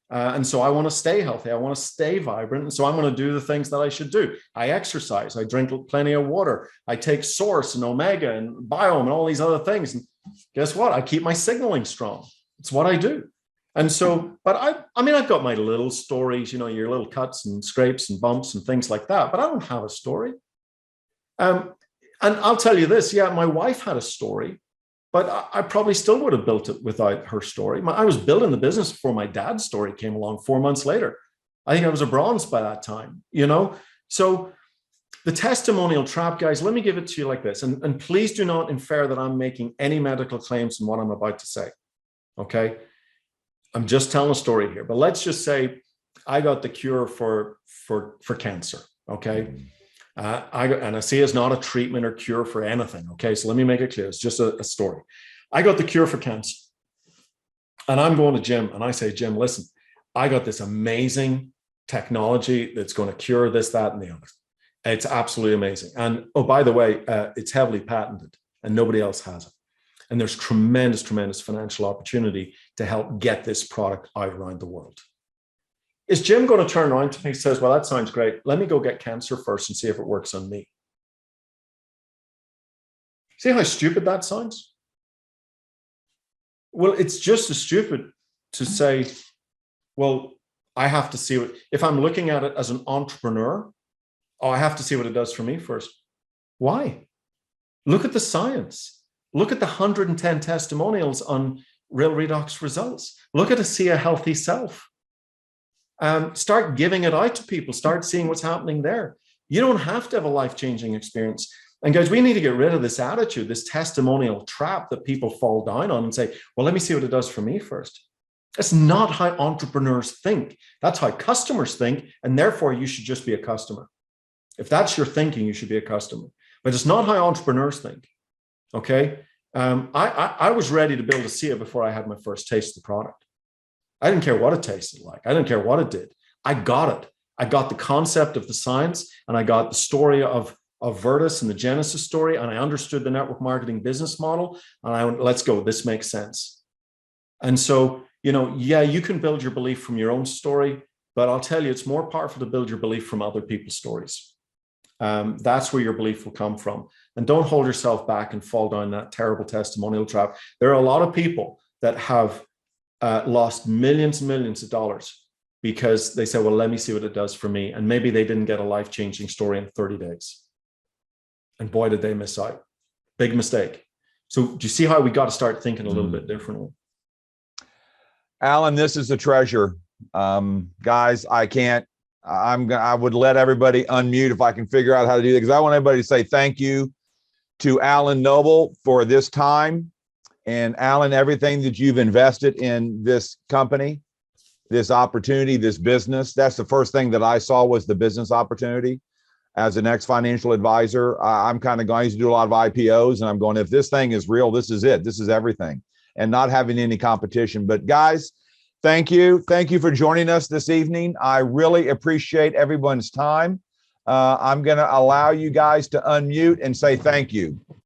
And so I want to stay healthy. I want to stay vibrant. And so I'm going to do the things that I should do. I exercise. I drink plenty of water. I take Source and Omega and Biome and all these other things. And guess what? I keep my signaling strong. It's what I do. And so, but I mean, I've got my little stories, you know, your little cuts and scrapes and bumps and things like that, but I don't have a story. And I'll tell you this, yeah, my wife had a story, but I probably still would have built it without her story. I was building the business before my dad's story came along 4 months later. I think I was a bronze by that time, you know? So the testimonial trap, guys, let me give it to you like this. And please do not infer that I'm making any medical claims in what I'm about to say, okay? I'm just telling a story here, but let's just say I got the cure for cancer, okay? And Asea is not a treatment or cure for anything, okay? So let me make it clear. It's just a story. I got the cure for cancer. And I'm going to Jim, and I say, Jim, listen, I got this amazing technology that's going to cure this, that, and the other. It's absolutely amazing. And oh, by the way, it's heavily patented, and nobody else has it. And there's tremendous, tremendous financial opportunity to help get this product out around the world. Is Jim going to turn around to me and says, well, that sounds great. Let me go get cancer first and see if it works on me. See how stupid that sounds? Well, it's just as stupid to say, well, I have to see what, if I'm looking at it as an entrepreneur, oh, I have to see what it does for me first. Why? Look at the science. Look at the 110 testimonials on real Redox results. Look at Asea Healthy Self. Start giving it out to people. Start seeing what's happening there. You don't have to have a life-changing experience. And guys, we need to get rid of this attitude, this testimonial trap that people fall down on and say, well, let me see what it does for me first. That's not how entrepreneurs think. That's how customers think. And therefore, you should just be a customer. If that's your thinking, you should be a customer. But it's not how entrepreneurs think. Okay. I was ready to build Asea before I had my first taste of the product. I didn't care what it tasted like. I didn't care what it did. I got it. I got the concept of the science, and I got the story of Virtus and the Genesis story, and I understood the network marketing business model. And I went, let's go. This makes sense. And so, you know, yeah, you can build your belief from your own story, but I'll tell you, it's more powerful to build your belief from other people's stories. That's where your belief will come from. And don't hold yourself back and fall down that terrible testimonial trap. There are a lot of people that have lost millions and millions of dollars because they say, well, let me see what it does for me. And maybe they didn't get a life-changing story in 30 days. And boy, did they miss out. Big mistake. So do you see how we got to start thinking a little bit differently? Alan, this is a treasure. Guys, I would let everybody unmute if I can figure out how to do that, because I want everybody to say thank you to Alan Noble for this time. And Alan, everything that you've invested in this company, this opportunity, this business, that's the first thing that I saw was the business opportunity. As an ex-financial advisor, I'm kind of going, I used to do a lot of IPOs, and I'm going, if this thing is real, this is it. This is everything. And not having any competition. But guys, thank you. Thank you for joining us this evening. I really appreciate everyone's time. I'm going to allow you guys to unmute and say thank you.